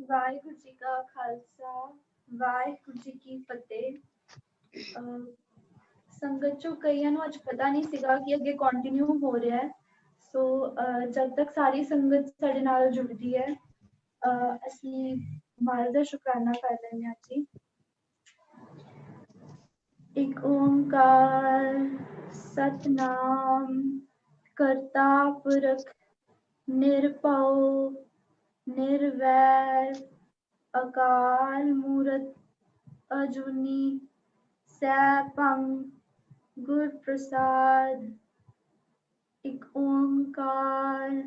ਵਾਹਿਗੁਰੂ ਜੀ ਕਾ ਖਾਲਸਾ ਵਾਹਿਗੁਰੂ ਜੀ ਕੀ ਫਤਿਹ। ਸੰਗਤ ਚੋਂ ਕਈਆਂ ਨੂੰ ਅੱਜ ਪਤਾ ਨਹੀਂ ਸੀਗਾ ਕਿ ਅੱਗੇ ਕੰਟੀਨਿਊ ਹੋ ਰਿਹਾ ਹੈ। ਸੋ ਜਦ ਤੱਕ ਸਾਰੀ ਸੰਗਤ ਸਾਡੇ ਨਾਲ ਜੁੜਦੀ ਹੈ ਅਸੀਂ ਮਹਾਰਾਜ ਦਾ ਸ਼ੁਕਰਾਨਾ ਕਰ ਲੈਂਦੇ ਹਾਂ ਜੀ। ਇੱਕ ਓੰਕਾਰ ਸਤਨਾਮ ਕਰਤਾ ਪੁਰਖ ਨਿਰਭਉ ਨਿਰਵੈਰ ਅਕਾਲ ਮੂਰਤ ਅਜੂਨੀ ਸੈਭੰ ਗੁਰ ਪ੍ਰਸਾਦ। ਇੱਕ ਓੰਕਾਰ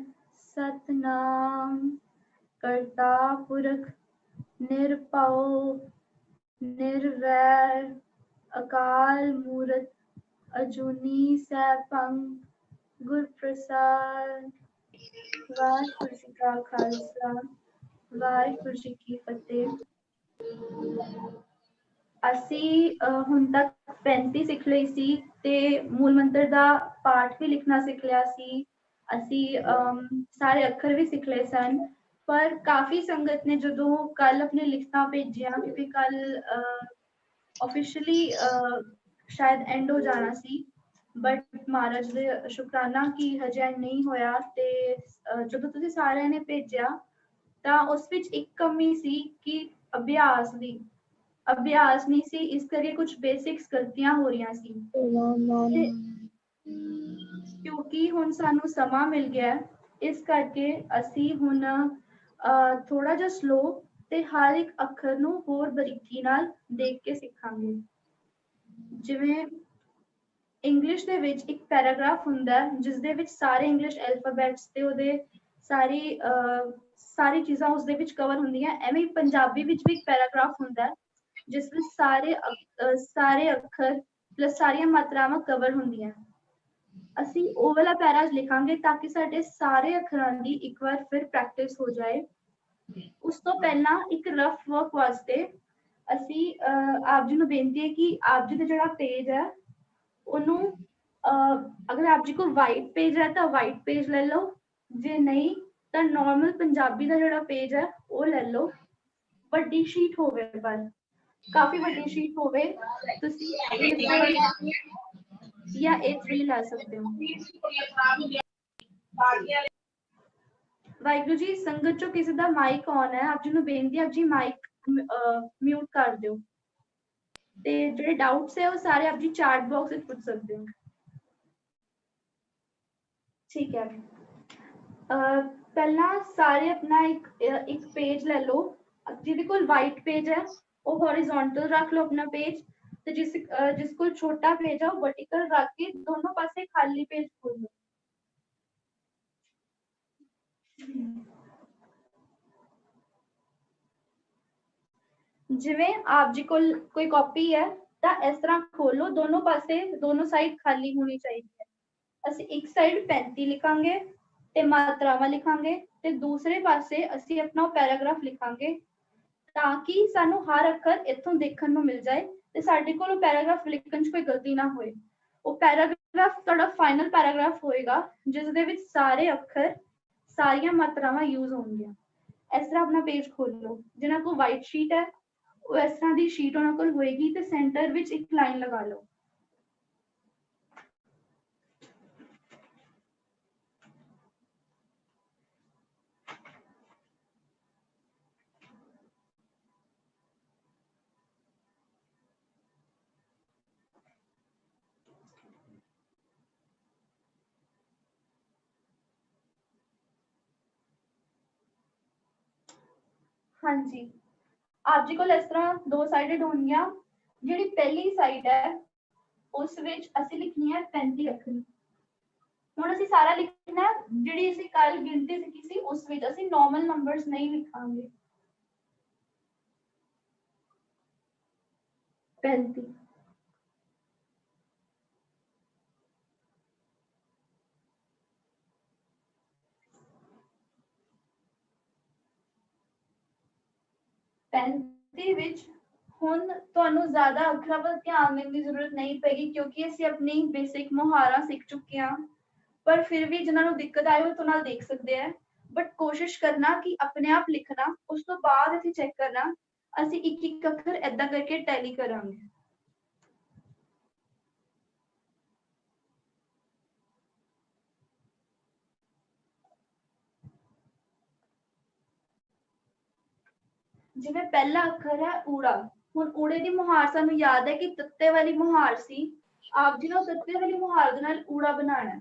ਸਤਨਾਮ ਕਰਤਾ ਪੁਰਖ ਨਿਰਭਉ ਨਿਰਵੈਰ ਅਕਾਲ ਮੂਰਤ ਅਜੂਨੀ ਸੈਭੰ ਗੁਰ ਪ੍ਰਸਾਦ। ਵਾਹਿਗੁਰੂ ਜੀ ਕਾ ਖਾਲਸਾ ਵਾਹਿਗੁਰੂ ਜੀ ਕੀ ਫਤਿਹ। ਅਸੀਂ ਹੁਣ ਤੱਕ 35 ਸਿੱਖ ਲਈ ਸੀ ਤੇ ਮੂਲ ਮੰਤਰ ਦਾ ਪਾਠ ਵੀ ਲਿਖਣਾ ਸਿੱਖ ਲਿਆ ਸੀ। ਅਸੀਂ ਸਾਰੇ ਅੱਖਰ ਵੀ ਸਿੱਖ ਲਏ ਸਨ, ਪਰ ਕਾਫੀ ਸੰਗਤ ਨੇ ਜਦੋਂ ਕੱਲ ਆਪਣੇ ਲਿਖਤਾਂ ਭੇਜਿਆ, ਕਿਉਂਕਿ ਕੱਲ ਆਫੀਸ਼ੀਅਲੀ ਸ਼ਾਇਦ ਐਂਡ ਹੋ ਜਾਣਾ ਸੀ, ਬਟ ਮਹਾਰਾਜ ਦੇ ਸ਼ੁਕਰਾਨਾ ਕਿ ਹਜੇ ਨਹੀਂ ਹੋਇਆ। ਤੇ ਜਦੋਂ ਤੁਸੀਂ ਸਾਰਿਆਂ ਨੇ ਭੇਜਿਆ ਤਾਂ ਉਸ ਵਿੱਚ ਇੱਕ ਕਮੀ ਸੀ ਕਿ ਅਭਿਆਸ ਨਹੀਂ ਸੀ, ਇਸ ਕਰਕੇ ਕੁਝ ਬੇਸਿਕਸ ਗਲਤੀਆਂ ਹੋ ਰਹੀਆਂ ਸੀ। ਕਿਉਂਕਿ ਹੁਣ ਸਾਨੂੰ ਸਮਾਂ ਮਿਲ ਗਿਆ, ਇਸ ਕਰਕੇ ਅਸੀਂ ਹੁਣ ਥੋੜਾ ਜਿਹਾ ਸਲੋ ਤੇ ਹਰ ਇੱਕ ਅੱਖਰ ਨੂੰ ਹੋਰ ਬਰੀਕੀ ਨਾਲ ਦੇਖ ਕੇ ਸਿੱਖਾਂਗੇ। ਜਿਵੇਂ ਇੰਗਲਿਸ਼ ਦੇ ਵਿੱਚ ਇੱਕ ਪੈਰਾਗ੍ਰਾਫ ਹੁੰਦਾ ਜਿਸ ਦੇ ਵਿੱਚ ਸਾਰੇ ਇੰਗਲਿਸ਼ ਐਲਫਾਬੈਟਸ ਤੇ ਉਹਦੇ ਸਾਰੀ ਚੀਜ਼ਾਂ ਉਸ ਦੇ ਵਿੱਚ ਕਵਰ ਹੁੰਦੀਆਂ। ਐਵੇਂ ਪੰਜਾਬੀ ਵਿੱਚ ਵੀ ਇੱਕ ਪੈਰਾਗ੍ਰਾਫ ਹੁੰਦਾ ਜਿਸ ਵਿੱਚ ਸਾਰੇ ਅੱਖਰ ਪਲੱਸ ਸਾਰੀਆਂ ਮਾਤਰਾਵਾਂ ਕਵਰ ਹੁੰਦੀਆਂ। ਅਸੀਂ ਉਹ ਵਾਲਾ ਪੈਰਾ ਲਿਖਾਂਗੇ ਤਾਂ ਕਿ ਸਾਡੇ ਸਾਰੇ ਅੱਖਰਾਂ ਦੀ ਇੱਕ ਵਾਰ ਫਿਰ ਪ੍ਰੈਕਟਿਸ ਹੋ ਜਾਏ। ਉਸ ਤੋਂ ਪਹਿਲਾਂ ਇੱਕ ਰਫ ਵਰਕ ਵਾਸਤੇ ਅਸੀਂ ਆਪ ਜੀ ਨੂੰ ਬੇਨਤੀ ਹੈ ਕਿ ਆਪ ਜੀ ਦਾ ਜਿਹੜਾ ਪੇਜ ਹੈ ਉਹਨੂੰ ਅਗਰ ਆਪ ਜੀ ਕੋਲ ਵਾਈਟ ਪੇਜ ਹੈ ਤਾਂ ਵਾਈਟ ਪੇਜ ਲੈ ਲਓ, ਜੇ ਨਹੀਂ ਤਾਂ ਨਾਰਮਲ ਪੰਜਾਬੀ ਦਾ ਜਿਹੜਾ ਪੇਜ ਹੈ ਉਹ ਲੈ ਲਓ। ਵੱਡੀ ਸ਼ੀਟ ਹੋਵੇ, ਪਰ ਕਾਫੀ ਵੱਡੀ ਸ਼ੀਟ ਹੋਵੇ। ਤੁਸੀਂ ਜਾਂ A3 ਲੈ ਸਕਦੇ ਹੋ। ਵਾਹਿਗੁਰੂ ਜੀ, ਸੰਗਤ ਚੋਂ ਕਿਸੇ ਦਾ ਮਾਈਕ ਔਨ ਹੈ, ਆਪ ਜੀ ਨੂੰ ਬੇਨਤੀ ਹੈ ਆਪ ਜੀ ਮਾਈਕ ਮਿਊਟ ਕਰ ਦਿਓ। ਤੇ ਜਿਹੜੇ ਡਾਊਟਸ ਹੈ ਉਹ ਸਾਰੇ ਆਪ ਜੀ ਚੈਟ ਬਾਕਸ ਵਿੱਚ ਪੁੱਛ ਸਕਦੇ ਹੋ। ਠੀਕ ਹੈ। ਪਹਿਲਾਂ ਸਾਰੇ ਆਪਣਾ ਇੱਕ ਪੇਜ ਲੈ ਲਓ। ਜਿਹਦੇ ਕੋਲ ਵਾਈਟ ਪੇਜ ਹੈ ਉਹ ਹੌਰੀਜ਼ੌਂਟਲ ਰੱਖ ਲਓ ਆਪਣਾ ਪੇਜ, ਤੇ ਜਿਸ ਕੋਲ ਛੋਟਾ ਪੇਜ ਹੈ ਉਹ ਵਰਟੀਕਲ ਰੱਖ ਕੇ ਦੋਨੋਂ ਪਾਸੇ ਖਾਲੀ ਪੇਜ ਖੋਲੋ। ਜਿਵੇਂ ਆਪ ਜੀ ਕੋਲ ਕੋਈ ਕਾਪੀ ਹੈ ਤਾਂ ਇਸ ਤਰ੍ਹਾਂ ਖੋਲੋ, ਦੋਨੋਂ ਪਾਸੇ ਦੋਨੋਂ ਸਾਈਡ ਖਾਲੀ ਹੋਣੀ ਚਾਹੀਦੀ ਹੈ। ਅਸੀਂ ਇੱਕ ਸਾਈਡ 35 ਲਿਖਾਂਗੇ ਤੇ ਮਾਤਰਾਵਾਂ ਲਿਖਾਂਗੇ, ਤੇ ਦੂਸਰੇ ਪਾਸੇ ਅਸੀਂ ਆਪਣਾ ਪੈਰਾਗ੍ਰਾਫ ਲਿਖਾਂਗੇ ਤਾਂ ਕਿ ਸਾਨੂੰ ਹਰ ਅੱਖਰ ਇੱਥੋਂ ਦੇਖਣ ਨੂੰ ਮਿਲ ਜਾਏ ਤੇ ਸਾਡੇ ਕੋਲ ਉਹ ਪੈਰਾਗ੍ਰਾਫ ਲਿਖਣ 'ਚ ਕੋਈ ਗਲਤੀ ਨਾ ਹੋਏ। ਉਹ ਪੈਰਾਗ੍ਰਾਫ ਤੁਹਾਡਾ ਫਾਈਨਲ ਪੈਰਾਗ੍ਰਾਫ ਹੋਏਗਾ ਜਿਸ ਦੇ ਵਿੱਚ ਸਾਰੇ ਅੱਖਰ ਸਾਰੀਆਂ ਮਾਤਰਾਵਾਂ ਯੂਜ਼ ਹੋਣਗੀਆਂ। ਇਸ ਤਰ੍ਹਾਂ ਆਪਣਾ ਪੇਜ ਖੋਲੋ। ਜਿਹਨਾਂ ਕੋਲ ਵਾਈਟ ਸ਼ੀਟ ਹੈ ਉਹ ਇਸ ਤਰ੍ਹਾਂ ਦੀ ਸ਼ੀਟ ਉਹਨਾਂ ਕੋਲ ਹੋਏਗੀ ਤੇ ਸੈਂਟਰ ਵਿੱਚ ਇੱਕ ਲਾਈਨ ਲਗਾ ਲਓ। ਹਾਂਜੀ, ਆਪ ਜੀ ਕੋਲ ਇਸ ਤਰ੍ਹਾਂ ਦੋ ਸਾਈਡਡ ਹੋਣਗੀਆਂ। ਜਿਹੜੀ ਪਹਿਲੀ ਸਾਈਡ ਹੈ ਉਸ ਵਿੱਚ ਅਸੀਂ ਲਿਖਣੀ ਹੈ 35 ਅੱਖਰ। ਹੁਣ ਅਸੀਂ ਸਾਰਾ ਲਿਖਣਾ ਹੈ, ਜਿਹੜੀ ਅਸੀਂ ਕੱਲ ਗਿਣਤੀ ਸਿੱਖੀ ਸੀ ਉਸ ਵਿੱਚ ਅਸੀਂ ਨਾਰਮਲ ਨੰਬਰਸ ਨਹੀਂ ਲਿਖਾਂਗੇ। 35 35 ਵਿੱਚ ਹੁਣ ਤੁਹਾਨੂੰ ਜ਼ਿਆਦਾ ਅੱਖਰਾਂ ਵੱਲ ਧਿਆਨ ਦੇਣ ਦੀ ਜ਼ਰੂਰਤ ਨਹੀਂ ਪਏਗੀ ਕਿਉਂਕਿ ਅਸੀਂ ਆਪਣੀ ਬੇਸਿਕ ਮੁਹਾਰਾਂ ਸਿੱਖ ਚੁੱਕੇ ਹਾਂ। ਪਰ ਫਿਰ ਵੀ ਜਿਨ੍ਹਾਂ ਨੂੰ ਦਿੱਕਤ ਆਏ ਉਹ ਤੋਂ ਨਾਲ ਦੇਖ ਸਕਦੇ ਹੈ। बट कोशिश करना कि अपने आप लिखना, उस तो बाद इसे चेक करना ਅਸੀਂ ਇੱਕ ਇੱਕ ਅੱਖਰ ਏਦਾਂ ਕਰਕੇ ਟੈਲੀ ਕਰਾਂਗੇ। ਜਿਵੇਂ ਪਹਿਲਾ ਅੱਖਰ ਹੈ ਊੜਾ। ਹੁਣ ਊੜੇ ਦੀ ਮੁਹਾਰ ਸਾਨੂੰ ਯਾਦ ਹੈ ਕਿ ਤੱਤੇ ਵਾਲੀ ਮੁਹਾਰ ਸੀ। ਆਪ ਜੀ ਨੂੰ ਤੱਤੇ ਵਾਲੀ ਮੁਹਾਰ ਦੇ ਨਾਲ ਊੜਾ ਬਣਾਉਣਾ ਹੈ।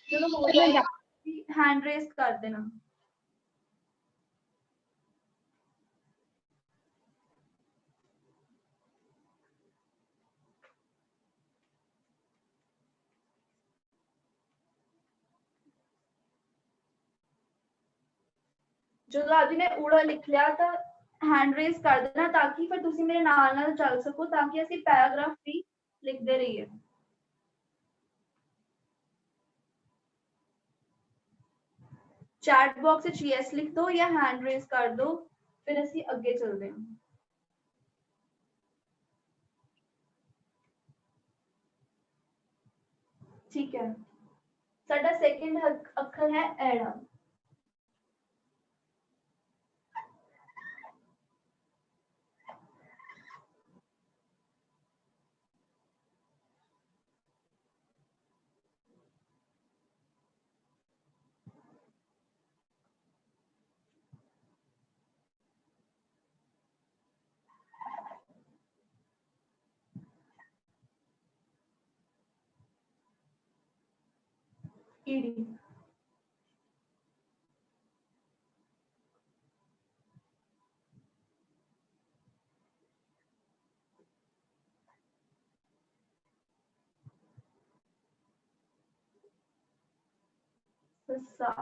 ਜਦੋਂ ਹੋ ਜਾਏਗਾ हैंड रेस कर देना। जो आप जी ने ऊड़ा लिख लिया तो हैंड रेस कर देना ताकि फिर तुसी मेरे नाल चल सको ताकि ਅਸੀਂ पैराग्राफ भी लिखते रहिए। चैट बॉक्स ਵਿੱਚ यस लिख दो या हैंड रेस कर दो फिर ਅਸੀਂ ਅੱਗੇ ਚੱਲਦੇ ਹਾਂ। ठीक है, साडा सेकंड अक्षर है एड़ा। ईड़ी। ससा।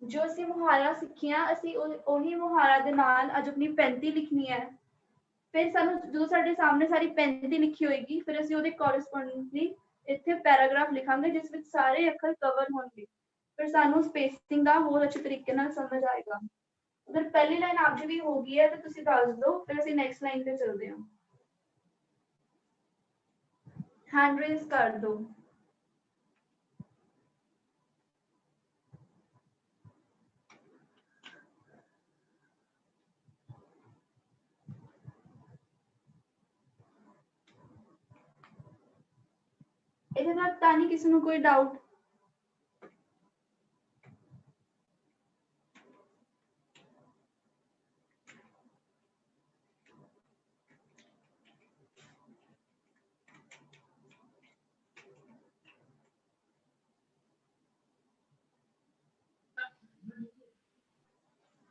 जो ਅਸੀਂ ਮੁਹਾਰਾਂ ਸਿੱਖੀਆਂ ਅਸੀਂ ਉਹੀ ਮੁਹਾਰਾਂ ਦੇ ਨਾਲ ਅੱਜ ਆਪਣੀ 35 ਲਿਖਣੀ ਹੈ। ਫਿਰ ਸਾਨੂੰ ਜਦੋਂ ਸਾਡੇ ਸਾਹਮਣੇ ਸਾਰੀ 35 ਲਿਖੀ ਹੋਏਗੀ ਫਿਰ ਅਸੀਂ ਉਹਦੇ ਕੋਰਸਪੋਂਡਿੰਗਲੀ ਇੱਥੇ ਪੈਰਾਗ੍ਰਾਫ ਲਿਖਾਂਗੇ ਜਿਸ ਵਿੱਚ ਸਾਰੇ ਅੱਖਰ ਕਵਰ ਹੋਣਗੇ। ਫਿਰ ਸਾਨੂੰ ਸਪੇਸਿੰਗ ਦਾ ਹੋਰ ਅੱਛੇ ਤਰੀਕੇ ਨਾਲ ਸਮਝ ਆਏਗਾ। ਅਗਰ ਪਹਿਲੀ ਲਾਈਨ ਆਪ ਜੀ ਦੀ ਹੋ ਗਈ ਹੈ ਤਾਂ ਤੁਸੀਂ ਦੱਸ ਦਿਓ ਫਿਰ ਅਸੀਂ ਨੈਕਸਟ ਲਾਈਨ ਤੇ ਚੱਲਦੇ ਹਾਂ। हैंड रेस कर दो। ਇਹਦੇ ਨਾਲ ਤਾਂ ਨਹੀਂ ਕਿਸੇ ਨੂੰ ਕੋਈ ਡਾਊਟ?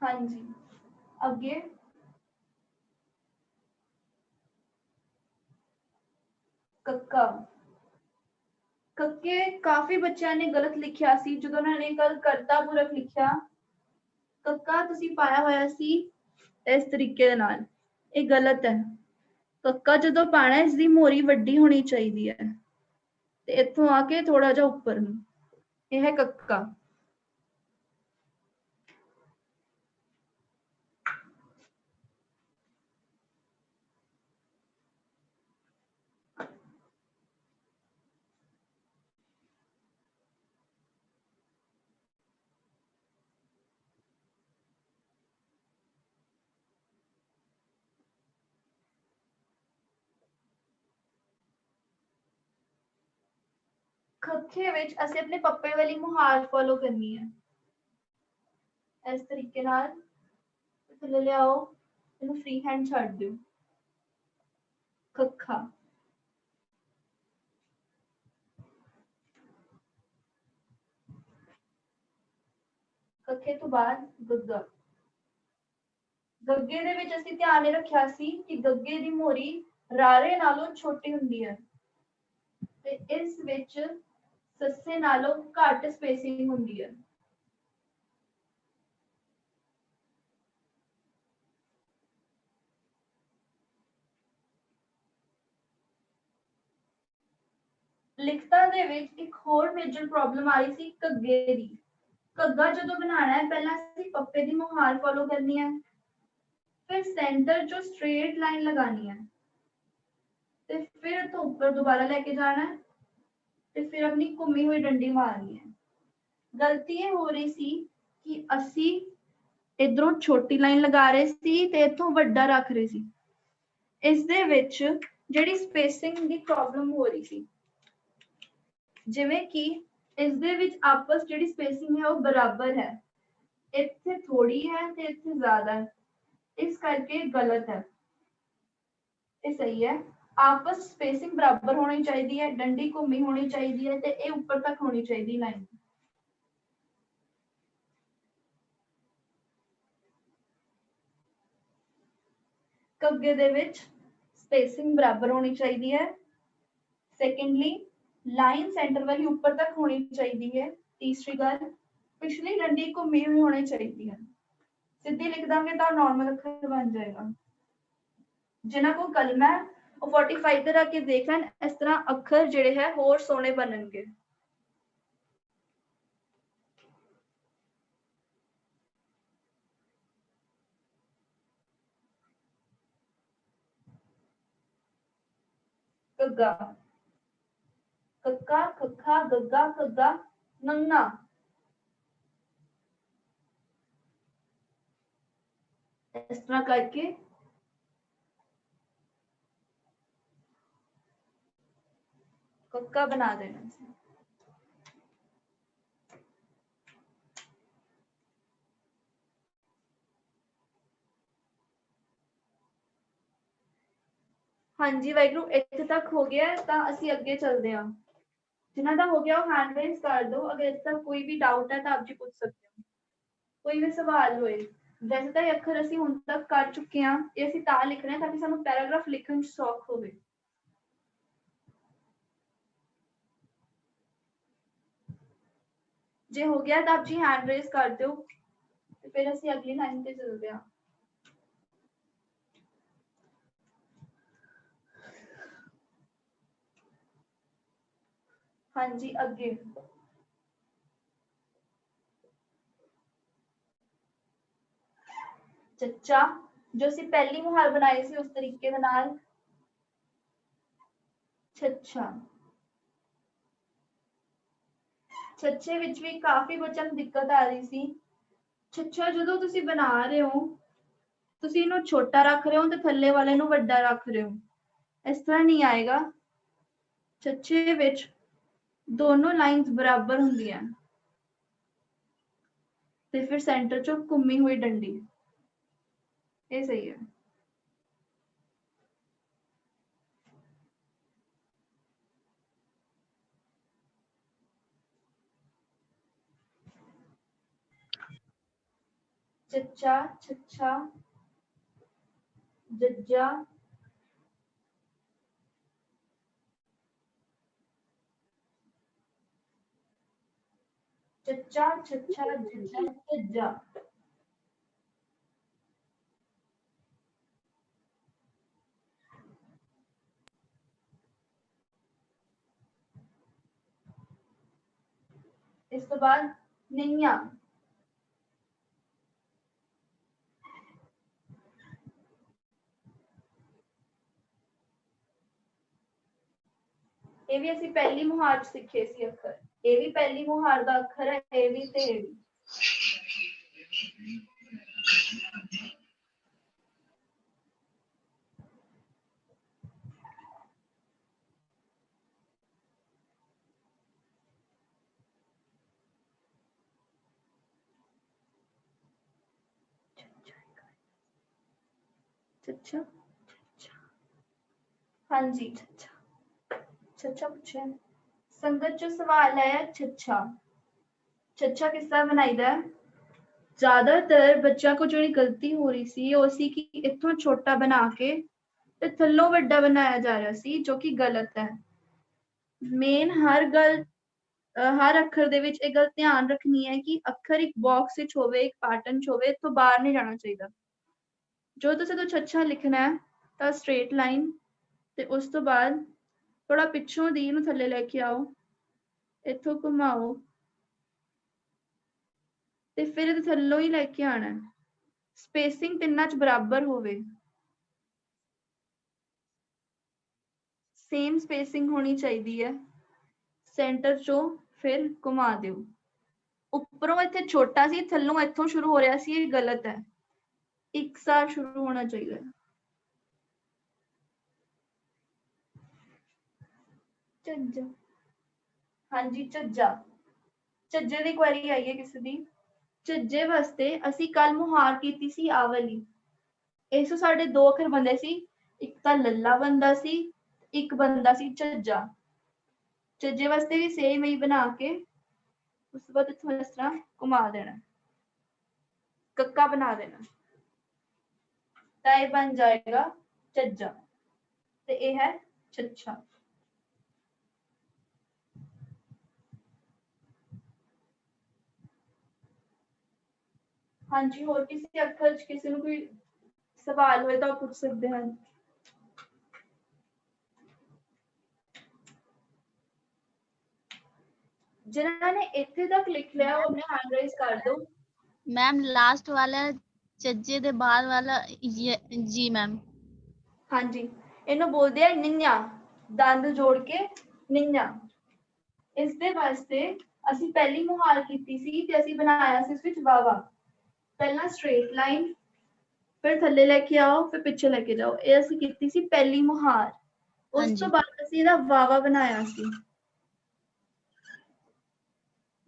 हाँ जी, अगे कक्का। कक्के काफी बच्चों ने गलत लिखा सी जो उन्होंने कल करता पुरख लिखा। कक्का तुसी पाया होया सी इस तरीके दे नाल, ये गलत है। कक्का जो पाना इसकी मोरी वड्डी होनी चाहिए है ते इत्थों आके थोड़ा जा उपर नूं, यह है कक्का। खखे विच असीं अपने पप्पे वाली मुहार फॉलो करनी है इस तरीके नाल। थल्ले लियाओ, इहनूं फ्री हैंड छड्ड दिओ। खखा। कखे तो बाद गग्गा। गग्गे दे विच असीं ध्यान ये रखिया सी कि गग्गे दी मोरी रारे नालों छोटी हुंदी है ते इस विच सस्से नालों घट स्पेसिंग हुंदी है। लिखतां दे विच एक होर मेजर प्रॉब्लम आ रही सी घग्गे दी। घग्गा जदों बनाना है पहला असीं पप्पे दी मुहार फॉलो करनी है, फिर सेंटर जो स्ट्रेट लाइन लगानी है ते फिर तो ऊपर दोबारा लेके जाना है ਤੇ ਫਿਰ ਆਪਣੀ ਘੁੰਮੀ ਹੋਈ ਡੰਡੀ ਮਾਰਨੀ ਹੈ। ਗਲਤੀ ਇਹ ਹੋ ਰਹੀ ਸੀ ਕਿ ਅਸੀਂ ਇਧਰੋਂ ਛੋਟੀ ਲਾਈਨ ਲਗਾ ਰਹੇ ਸੀ ਤੇ ਇੱਥੋਂ ਵੱਡਾ ਰੱਖ ਰਹੇ ਸੀ। ਇਸ ਦੇ ਵਿੱਚ ਜਿਹੜੀ ਸਪੇਸਿੰਗ ਦੀ ਪ੍ਰੋਬਲਮ ਹੋ ਰਹੀ ਸੀ, ਜਿਵੇਂ ਕਿ ਇਸ ਦੇ ਵਿੱਚ ਆਪਸ ਜਿਹੜੀ ਸਪੇਸਿੰਗ ਹੈ ਉਹ ਬਰਾਬਰ ਹੈ, ਇੱਥੇ ਥੋੜੀ ਹੈ ਤੇ ਇੱਥੇ ਜ਼ਿਆਦਾ ਹੈ, ਇਸ ਕਰਕੇ ਗਲਤ ਹੈ। ਇਹ ਸਹੀ ਹੈ, ਆਪਸ ਸਪੇਸਿੰਗ ਬਰਾਬਰ ਹੋਣੀ ਚਾਹੀਦੀ ਹੈ, ਡੰਡੀ ਘੁੰਮੀ ਹੋਣੀ ਚਾਹੀਦੀ ਹੈ ਤੇ ਇਹ ਉੱਪਰ ਤੱਕ ਹੋਣੀ ਚਾਹੀਦੀ ਲਾਈਨ। ਕੱਗੇ ਦੇ ਵਿੱਚ ਸਪੇਸਿੰਗ ਬਰਾਬਰ ਹੋਣੀ ਚਾਹੀਦੀ ਹੈ। ਸੈਕੰਡਲੀ ਲਾਈਨ ਸੈਂਟਰ ਵਾਲੀ ਉੱਪਰ ਤੱਕ ਹੋਣੀ ਚਾਹੀਦੀ ਹੈ। ਤੀਸਰੀ ਗੱਲ, ਪਿਛਲੀ ਡੰਡੀ ਘੁੰਮੀ ਹੋਈ ਹੋਣੀ ਚਾਹੀਦੀ ਹੈ। ਸਿੱਧੀ ਲਿਖ ਦਾਂਗੇ ਤਾਂ ਨॉर्मल ਅੱਖਰ ਬਣ ਜਾਏਗਾ। ਜਿਨ੍ਹਾਂ ਕੋਲ ਕਲਮ ਹੈ ਉਹ 45 ਤੇ ਰੱਖ ਕੇ ਦੇਖ ਲੈਣ, ਇਸ ਤਰ੍ਹਾਂ ਅੱਖਰ ਜਿਹੜੇ ਹੈ ਹੋਰ ਸੋਹਣੇ ਬਣਨਗੇ। ਕੱਗਾ, ਕੱਕਾ, ਖੱਖਾ, ਗੱਗਾ, ਘੱਗਾ, ਨੰਨਾ। ਇਸ ਤਰ੍ਹਾਂ ਕਰਕੇ ਕੱਕਾ ਬਣਾ ਦੇਣਾ ਸੀ। ਹਾਂਜੀ ਵਾਹਿਗੁਰੂ, ਇੱਥੇ ਤੱਕ ਹੋ ਗਿਆ ਤਾਂ ਅਸੀਂ ਅੱਗੇ ਚੱਲਦੇ ਹਾਂ। ਜਿਨ੍ਹਾਂ ਦਾ ਹੋ ਗਿਆ ਉਹ हैंड रेज कर दो। अगर इस तक कोई भी डाउट है तो आप जी पूछ सकते हो, कोई भी सवाल होए। वैसे तो अखर ਅਸੀਂ ਹੁਣ ਤੱਕ ਕਰ ਚੁੱਕੇ ਹਾਂ, ਇਹ ਅਸੀਂ ਤਾਂ ਲਿਖ ਰਹੇ ਹਾਂ ਤਾਂ ਕਿ ਸਾਨੂੰ ਪੈਰਾਗ੍ਰਾਫ ਲਿਖਣ 'ਚ ਸੌਖ ਹੋਵੇ। ਜੇ ਹੋ ਗਿਆ ਤਾਂ ਆਪ ਜੀ हैंड रेज कर ਦਿਓ ਤੇ ਫਿਰ ਅਸੀਂ ਅਗਲੀ ਲਾਈਨ ਤੇ ਚੱਲਦੇ ਹਾਂ। ਹਾਂਜੀ ਅੱਗੇ ਚੱਚਾ, ਜੋ ਅਸੀਂ ਪਹਿਲੀ ਮੁਹਾਰ ਬਣਾਈ ਸੀ ਉਸ ਤਰੀਕੇ ਦੇ ਨਾਲ ਛੱਛਾ। ਛੱਛੇ ਵਿੱਚ ਵੀ ਕਾਫੀ ਬੱਚਿਆਂ ਨੂੰ ਦਿੱਕਤ ਆ ਰਹੀ ਸੀ। ਛੱਛਾ ਜਦੋਂ ਤੁਸੀਂ ਬਣਾ ਰਹੇ ਹੋ, ਤੁਸੀਂ ਇਹਨੂੰ ਛੋਟਾ ਰੱਖ ਰਹੇ ਹੋ ਤੇ ਥੱਲੇ ਵਾਲੇ ਨੂੰ ਵੱਡਾ ਰੱਖ ਰਹੇ ਹੋ, ਇਸ ਤਰ੍ਹਾਂ ਨਹੀਂ ਆਏਗਾ। ਛੱਛੇ ਵਿੱਚ ਦੋਨੋਂ ਲਾਈਨਸ ਬਰਾਬਰ ਹੁੰਦੀਆਂ ਤੇ ਫਿਰ ਸੈਂਟਰ ਚੋਂ ਘੁੰਮੀ ਹੋਈ ਡੰਡੀ, ਇਹ ਸਹੀ ਹੈ। ਚੱਚਾ, ਛੱਛਾ, ਜੱਜਾ, ਚੱਚਾ, ਛੱਛਾ, ਜੱਜਾ, ਝੱਜਾ। ਇਸ ਤੋਂ ਬਾਅਦ ਨਈਆਂ, ਇਹ ਵੀ ਅਸੀਂ ਪਹਿਲੀ ਮੁਹਾਰ 'ਚ ਸਿੱਖੇ ਸੀ ਅੱਖਰ। ਇਹ ਵੀ ਪਹਿਲੀ ਮੁਹਾਰ ਦਾ ਅੱਖਰ ਹੈ, ਇਹ ਵੀ ਤੇ ਇਹ ਵੀ। ਛੱਛਾ, ਹਾਂਜੀ ਛੱਛਾ, ਛੱਛਾ ਪੁੱਛਿਆ ਸੰਗਤ 'ਚ ਸਵਾਲ ਆਇਆ ਛੱਛਾ। ਛੱਛਾ ਕਿਸ ਤਰ੍ਹਾਂ ਬਣਾਈਦਾ? ਜ਼ਿਆਦਾਤਰ ਬੱਚਿਆਂ ਕੋਲ ਜਿਹੜੀ ਗਲਤੀ ਹੋ ਰਹੀ ਸੀ ਉਹ ਸੀ ਕਿ ਇੱਥੋਂ ਛੋਟਾ ਬਣਾ ਕੇ ਤੇ ਥੱਲੋਂ ਵੱਡਾ ਬਣਾਇਆ ਜਾ ਰਿਹਾ ਸੀ, ਜੋ ਕਿ ਗਲਤ ਹੈ। ਮੇਨ ਹਰ ਅੱਖਰ ਦੇ ਵਿੱਚ ਇਹ ਗੱਲ ਧਿਆਨ ਰੱਖਣੀ ਹੈ ਕਿ ਅੱਖਰ ਇੱਕ ਬਾਕਸ ਵਿੱਚ ਹੋਵੇ, ਇੱਕ ਪੈਟਰਨ 'ਚ ਹੋਵੇ, ਇੱਥੋਂ ਬਾਹਰ ਨਹੀਂ ਜਾਣਾ ਚਾਹੀਦਾ। ਜੋ ਤੁਸੀਂ ਤੋਂ ਛੱਛਾ ਲਿਖਣਾ ਹੈ ਤਾਂ ਸਟ੍ਰੇਟ ਲਾਈਨ ਤੇ ਉਸ ਤੋਂ ਬਾਅਦ ਥੋੜਾ ਪਿੱਛੋਂ ਦੀ ਇਹਨੂੰ ਥੱਲੇ ਲੈ ਕੇ ਆਓ, ਇੱਥੋਂ ਘੁਮਾਓ ਤੇ ਫਿਰ ਇਹਦੇ ਥੱਲੋਂ ਹੀ ਲੈ ਕੇ ਆਣਾ। ਸਪੇਸਿੰਗ ਤਿੰਨਾਂ 'ਚ ਬਰਾਬਰ ਹੋਵੇ, ਸੇਮ ਸਪੇਸਿੰਗ ਹੋਣੀ ਚਾਹੀਦੀ ਹੈ। सेंटर चो फिर घुमा दिओ। उपरों इत्थे छोटा सी, थल्लों इत्थों शुरू हो रहा सी, ये गलत है, एक साथ शुरू होना चाहिए। झज्जा, हाँ जी झज्जा, झज्जे दी क्वेरी आई है किसी दी। झज्जे वास्ते असी कल मुहार कीती सी आ वाली। इस साडे दो अखर बनदे सी, एक तां लल्ला बनदा सी, एक बनदा सी झज्जा। झज्जे वास्ते भी सेम ही बना के उस तो बाद इत्थों इस तरह घुमा देना, कक्का बना देना, तां ये बन जाएगा झज्जा ते ये है छच्छा। हाँ जी, होर किसी अखर च किसी नूं कोई सवाल होए तां पूछ सकदे हन। जिन्होंने इत्थे तक लिख लिया वो अपने हैंड रेज कर दो। मैम लास्ट वाला चज्जे दे बाद वाला ये जी मैम। हाँ जी, इन्हों बोलते हैं निन्या, दंद जोड़ के निन्या। इस दे वास्ते असी पहली मुहार कीती सी ते असी बनाया सी इस विच वावा। पहला स्ट्रेट लाइन, फिर थल्ले लेके आओ, फिर पिछे लेके जाओ, ये असी कीती सी पहली मुहार। उस तो बाद असी इहदा वावा बनाया सी।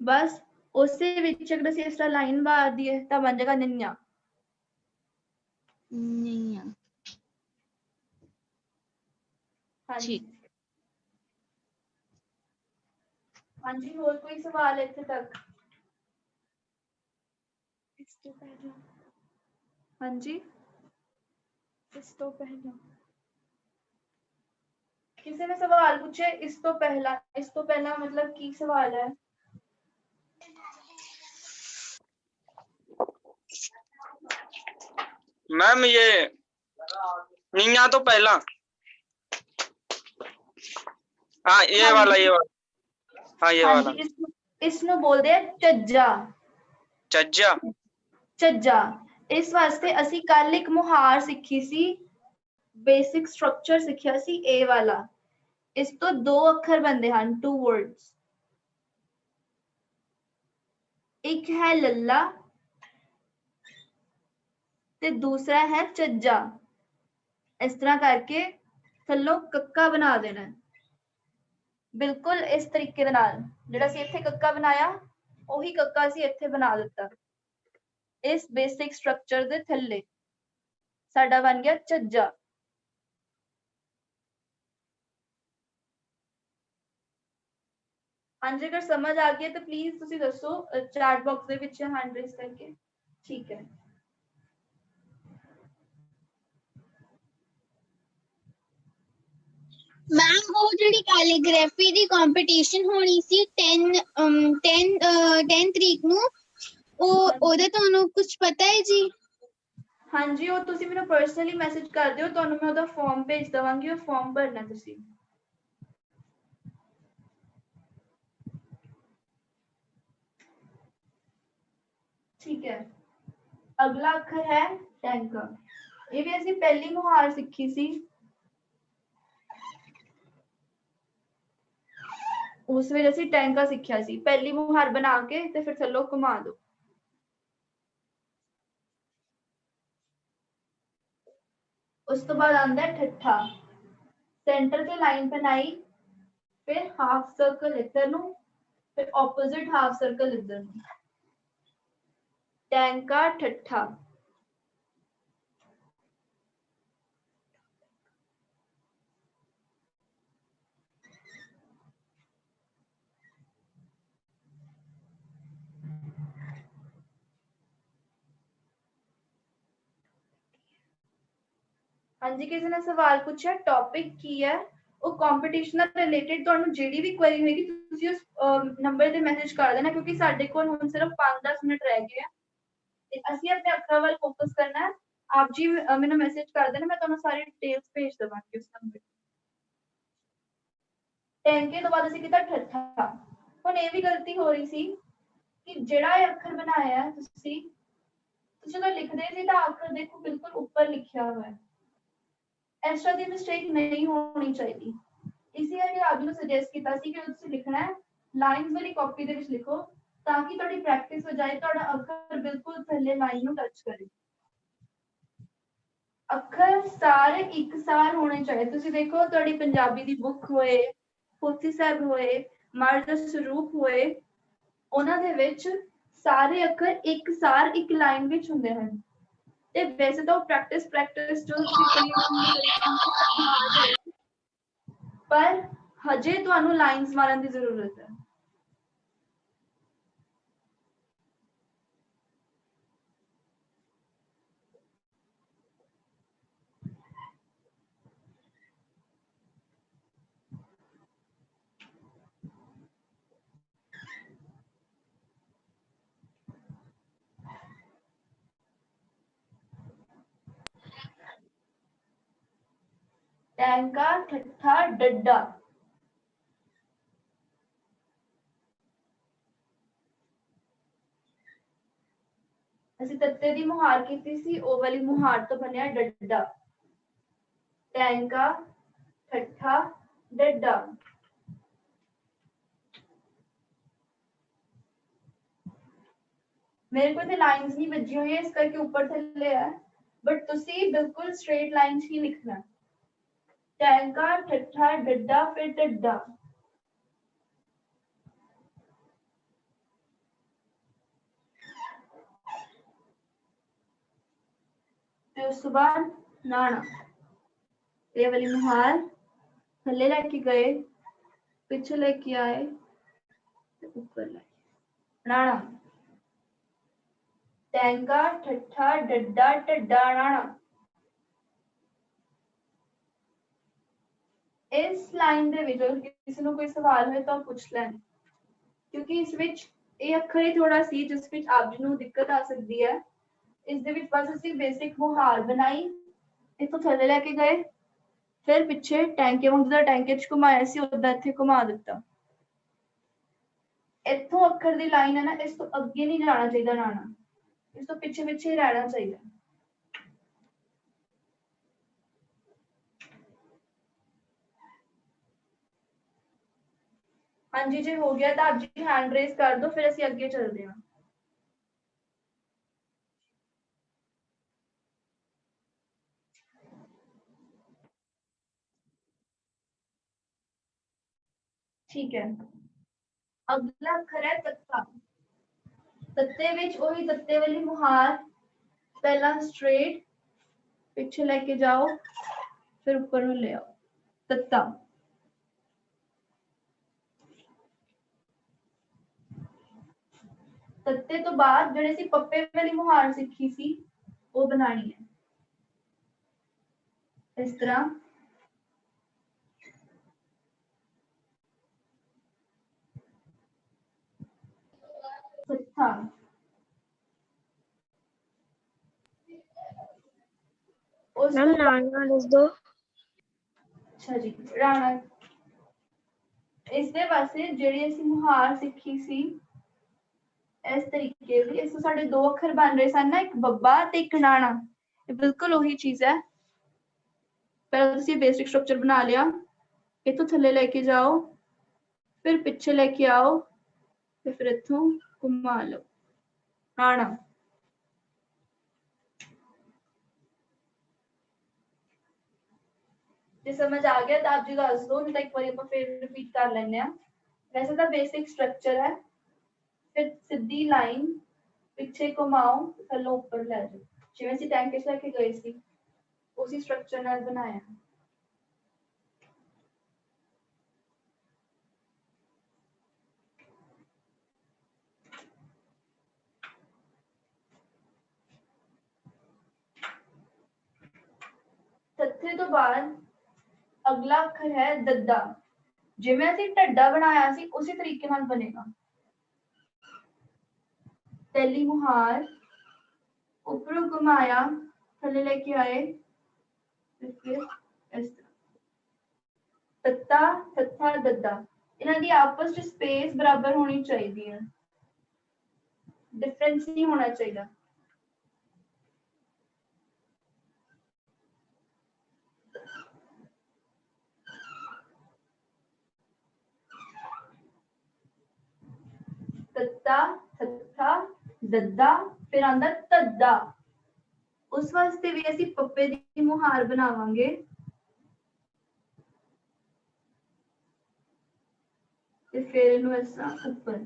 बस उसे विच अगर असी इस तरह लाइन मार दी है तां बन जाएगा निन्या। नहीं हाँ जी, ठीक। हाँ जी, और कोई सवाल है इत्थे तक? इस तो पहला, हाँ जी, इस तो पहला किसी ने सवाल पूछे इस तो पहला मतलब की सवाल है? मैम ये निन्या तो पहला, हाँ ये वाला, हाँ ये वाला। इसनु बोलते हैं झज्जा। झज्जा, झज्जा। इस वास्ते असी कल एक मुहार सीखी सी, बेसिक स्ट्रक्चर सीखिया सी ए वाला। इस तो दो अखर बनते हैं, 2 वर्ड्स। एक है लल्ला ते दूसरा है झज्जा। इस तरह करके थल्लों कक्का बना देना है, बिल्कुल इस तरीके दे नाल। जिहड़ा असीं इत्थे कक्का बनाया ਉਹੀ कक्का असीं इत्थे बना दिता। इस बेसिक स्ट्रक्चर दे थल्ले साडा बन गया झज्जा। हाँ जी, अगर समझ आ गई तो प्लीज तुसी दसो चैट बॉक्स दे विच हैंड रेज करके। ठीक है, मैम वो ਜਿਹੜੀ ਕੈਲੀਗ੍ਰਾਫੀ ਦੀ ਕੰਪੀਟੀਸ਼ਨ ਹੋਣੀ ਸੀ 10 ਤਰੀਕ ਨੂੰ, ਉਹ ਉਹਦੇ ਤੁਹਾਨੂੰ ਕੁਝ ਪਤਾ ਹੈ ਜੀ? हाँ जी, वो तुसी मैनू पर्सनली मैसेज कर दियो, तुहानू मैं ओदा फॉर्म भेज दवांगी, वो फॉर्म भरना तुसी। ठीक है, अगला अखर है टैंका। ये भी असीं पहली मुहार सीखी सी, उस ਵੇਲੇ ਅਸੀਂ ਟੈਂਕਾ ਸਿੱਖਿਆ ਸੀ। ਪਹਿਲੀ ਮੁਹਾਰ ਬਣਾ ਕੇ ਤੇ ਫਿਰ ਥੱਲੋਂ ਘੁਮਾ ਦੋ। ਉਸ ਤੋਂ ਬਾਅਦ ਆਂਦਾ ਹੈ ਠੱਠਾ। सेंटर पे लाइन बनाई, फिर हाफ सर्कल इधर नु, फिर ऑपोजिट हाफ सर्कल इधर नु। टैंका ठट्ठा। हाँ जी, किसी ने सवाल पूछा टॉपिक की है, वो कंपटीशन ਨਾਲ ਰਿਲੇਟਡ ਤੁਹਾਨੂੰ ਜਿਹੜੀ ਵੀ ਕੁਐਰੀ ਹੋਏਗੀ ਤੁਸੀਂ ਉਸ ਨੰਬਰ ਤੇ ਮੈਸੇਜ ਕਰ ਦੇਣਾ, ਕਿਉਂਕਿ ਸਾਡੇ ਕੋਲ ਹੁਣ ਸਿਰਫ 5-10 ਮਿੰਟ ਰਹਿ ਗਏ ਆ ਤੇ ਅਸੀਂ ਆਪਣੇ ਅੱਖਰਾਂ ਵੱਲ ਫੋਕਸ ਕਰਨਾ ਹੈ। ਆਪ ਜੀ ਮੈਨੂੰ ਮੈਸੇਜ ਕਰ ਦੇਣਾ, ਮੈਂ ਤੁਹਾਨੂੰ ਸਾਰੀ ਡਿਟੇਲਸ ਭੇਜ ਦਵਾਂਗੀ ਉਸ ਨੰਬਰ ਤੇ। ਟੈਂਕੇ ਤੋਂ ਬਾਅਦ ਅਸੀਂ ਕੀਤਾ ਠੱਠਾ। ਹੁਣ ਇਹ ਵੀ ਗਲਤੀ ਹੋ ਰਹੀ ਸੀ ਕਿ ਜਿਹੜਾ ਇਹ ਅੱਖਰ ਬਣਾਇਆ ਹੈ ਤੁਸੀਂ ਜਦੋਂ ਲਿਖਦੇ ਸੀ ਤਾਂ ਅੱਖਰ ਦੇਖੋ ਬਿਲਕੁਲ ਉੱਪਰ ਲਿਖਿਆ ਹੋਇਆ ਹੈ। ਇਸ ਤਰ੍ਹਾਂ ਦੀ ਮਿਸਟੇਕ नहीं होनी चाहिए। इसी करके आप जी सुजेस्ट किया कि तुसीं लिखना है लाइन्स वाली कॉपी ਦੇ ਵਿੱਚ ਲਿਖੋ ਤਾਂ ਕਿ ਤੁਹਾਡੀ ਪ੍ਰੈਕਟਿਸ ਹੋ ਜਾਏ ਤੁਹਾਡਾ ਅੱਖਰ ਬਿਲਕੁਲ ਥੱਲੇ ਲਾਈਨ ਨੂੰ ਟੱਚ ਕਰੇ ਅੱਖਰ ਸਾਰੇ ਇੱਕਸਾਰ ਹੋਣੇ ਚਾਹੀਦੇ ਤੁਸੀਂ ਦੇਖੋ ਤੁਹਾਡੀ ਪੰਜਾਬੀ ਦੀ ਬੁੱਕ ਹੋਏ ਪੋਥੀ ਸਾਹਿਬ ਹੋਏ ਮਾਰਗ ਦਾ ਸਰੂਪ ਹੋਏ ਉਹਨਾਂ ਦੇ ਵਿੱਚ ਸਾਰੇ ਅੱਖਰ ਇੱਕਸਾਰ ਇੱਕ ਲਾਈਨ ਵਿੱਚ ਹੁੰਦੇ ਹਨ ਤੇ ਵੈਸੇ ਤਾਂ ਪ੍ਰੈਕਟਿਸ ਜੋ ਪਰ ਹਜੇ ਤੁਹਾਨੂੰ ਲਾਈਨਸ ਮਾਰਨ ਦੀ ਜ਼ਰੂਰਤ ਹੈ टैंका ठट्ठा डड्डा ਅਸੀਂ ਤੱਤੇ ਦੀ ਮੁਹਾਰ ਕੀਤੀ ਸੀ ਉਹ ਵਾਲੀ ਮੁਹਾਰ ਤੋਂ ਬਣਿਆ ਡੱਡਾ ਟੈਂਕਾ ਠੱਠਾ ਡੱਡਾ मेरे को लाइंस नहीं बजी हुई है इस करके ऊपर थल्ले है बट तुसी बिल्कुल स्ट्रेट लाइंस ही लिखना टैंका ठट्ठा डड्डा फिर डड्डा फिर उस बाद नाना ये वाली मुहार थल्ले लेके गए पीछे लेके आए ऊपर लाए नाना टैंका ठट्ठा डड्डा ढड्डा नाना इस लाइन ਦੇ ਵਿੱਚ ਕਿਸੇ ਨੂੰ ਕੋਈ ਸਵਾਲ ਹੋਵੇ ਤਾਂ ਪੁੱਛ ਲੈਣ ਕਿਉਂਕਿ ਇਸ ਵਿੱਚ ਇਹ ਅੱਖਰ ਹੀ ਥੋੜਾ ਸੀ ਜਿਸ ਵਿੱਚ ਆਪ ਜੀ ਨੂੰ ਦਿੱਕਤ ਆ ਸਕਦੀ ਹੈ ਇਸ ਦੇ ਵਿੱਚ ਬਸ ਅਸੀਂ ਬੇਸਿਕ ਮੁਹਾਰ ਬਣਾਈ ਇਥੋਂ ਥੱਲੇ ਲੈ ਕੇ ਗਏ ਫਿਰ ਪਿੱਛੇ ਟੈਂਕੇ ਵਾਂਗ ਦਾ ਟੈਂਕੇ ਚ ਘੁਮਾਇਆ ਸੀ ਉਦਾਂ ਇੱਥੇ ਘੁਮਾ ਦਿੱਤਾ ਇੱਥੋਂ ਅੱਖਰ ਦੀ ਲਾਈਨ ਹੈ ਨਾ ਇਸ ਤੋਂ ਅੱਗੇ ਨਹੀਂ ਜਾਣਾ ਚਾਹੀਦਾ ਨਾਣਾ ਇਸ ਤੋਂ ਪਿੱਛੇ ਪਿੱਛੇ ਹੀ ਰਹਿਣਾ ਚਾਹੀਦਾ ਹਾਂਜੀ ਜੇ ਹੋ ਗਿਆ ਤਾਂ ਆਪ ਜੀ हैंड रेज कर दो फिर ਅਸੀਂ ਅੱਗੇ ਚੱਲਦੇ ਹਾਂ ठीक है अगला अक्षर है तत्ता तत्ते विच वही तत्ते वाली मुहार पहला स्ट्रेट पीछे लेके जाओ फिर ऊपर में ले आओ तत्ता तत्ते तो बाद ਜਿਹੜੇ ਸੀ ਪੱਪੇ ਵਾਲੀ ਮੁਹਾਰ ਸਿੱਖੀ ਸੀ ਉਹ ਬਣਾਣੀ ਹੈ ਇਸ ਤਰ੍ਹਾਂ तत्ता मैम राणा लिख दो अच्छा जी राणा ਇਸ ਦੇ ਵਾਸਤੇ ਜਿਹੜੀ ਅਸੀਂ ਮੁਹਾਰ ਸਿੱਖੀ ਸੀ ਇਸ ਤਰੀਕੇ ਦੀ ਇਸ ਤੋਂ ਸਾਡੇ ਦੋ ਅੱਖਰ ਬਣ ਰਹੇ ਸਨ ਨਾ ਇੱਕ ਬੱਬਾ ਤੇ ਇੱਕ ਨਾਣਾ ਇਹ ਬਿਲਕੁਲ ਉਹੀ ਚੀਜ਼ ਹੈ ਪਹਿਲਾਂ ਤੁਸੀਂ ਬੇਸਿਕ ਸਟਰਕਚਰ ਬਣਾ ਲਿਆ ਇਥੋਂ ਥੱਲੇ ਲੈ ਕੇ ਜਾਓ ਫਿਰ ਪਿੱਛੇ ਲੈ ਕੇ ਆਓ ਤੇ ਫਿਰ ਇਥੋਂ ਘੁਮਾ ਲਓ ਨਾਣਾ ਜੇ ਸਮਝ ਆ ਗਿਆ ਤਾਂ ਆਪ ਜੀ ਦੱਸ ਦਿਓ ਨਹੀਂ ਤਾਂ ਇੱਕ ਵਾਰੀ ਆਪਾਂ ਫਿਰ ਰਿਪੀਟ ਕਰ ਲੈਂਦੇ ਆ ਵੈਸੇ ਤਾਂ ਬੇਸਿਕ ਸਟਰਕਚਰ ਹੈ ਫਿਰ ਸਿੱਧੀ ਲਾਈਨ ਪਿੱਛੇ ਘੁਮਾਓ ਥੱਲੋਂ ਉੱਪਰ ਲੈ ਜਾਓ ਜਿਵੇਂ ਅਸੀਂ ਟੈਂਕੇ ਚ ਲੈ ਕੇ ਗਏ ਸੀ ਉਸੇ ਸਟਰਕਚਰ ਨਾਲ ਬਣਾਇਆ ਤੱਥੇ ਤੋਂ ਬਾਅਦ अगला अक्षर है दद्दा जिवें ਅਸੀਂ ਢੱਡਾ ਬਣਾਇਆ ਸੀ ਉਸੇ ਤਰੀਕੇ ਨਾਲ ਬਣੇਗਾ ਪਹਿਲੀ ਮੁਹਾਰ ਉੱਪਰੋਂ ਘੁਮਾਇਆ ਥੱਲੇ ਲੈ ਕੇ ਆਏ ਫਿਰ ਇਸ ਤਰ੍ਹਾਂ ਤੱਤਾ ਤੱਥਾ ਦੱਦਾ ਇਹਨਾਂ ਦੀ ਆਪਸ ਵਿੱਚ ਸਪੇਸ ਬਰਾਬਰ ਹੋਣੀ ਚਾਹੀਦੀ ਹੈ डिफरेंस नहीं होना चाहिए ਤੱਤਾ ਥੱਥਾ ਦੱਦਾ ਫਿਰ ਆਂਦਾ ਤੱਦਾ। ਉਸ ਵਾਸਤੇ ਵੀ ਅਸੀਂ ਪੱਪੇ ਦੀ ਮੁਹਾਰ ਬਣਾਵਾਂਗੇ। ਤੇ ਫਿਰ ਇਹਨੂੰ ਇਸ ਤਰ੍ਹਾਂ ਉੱਪਰ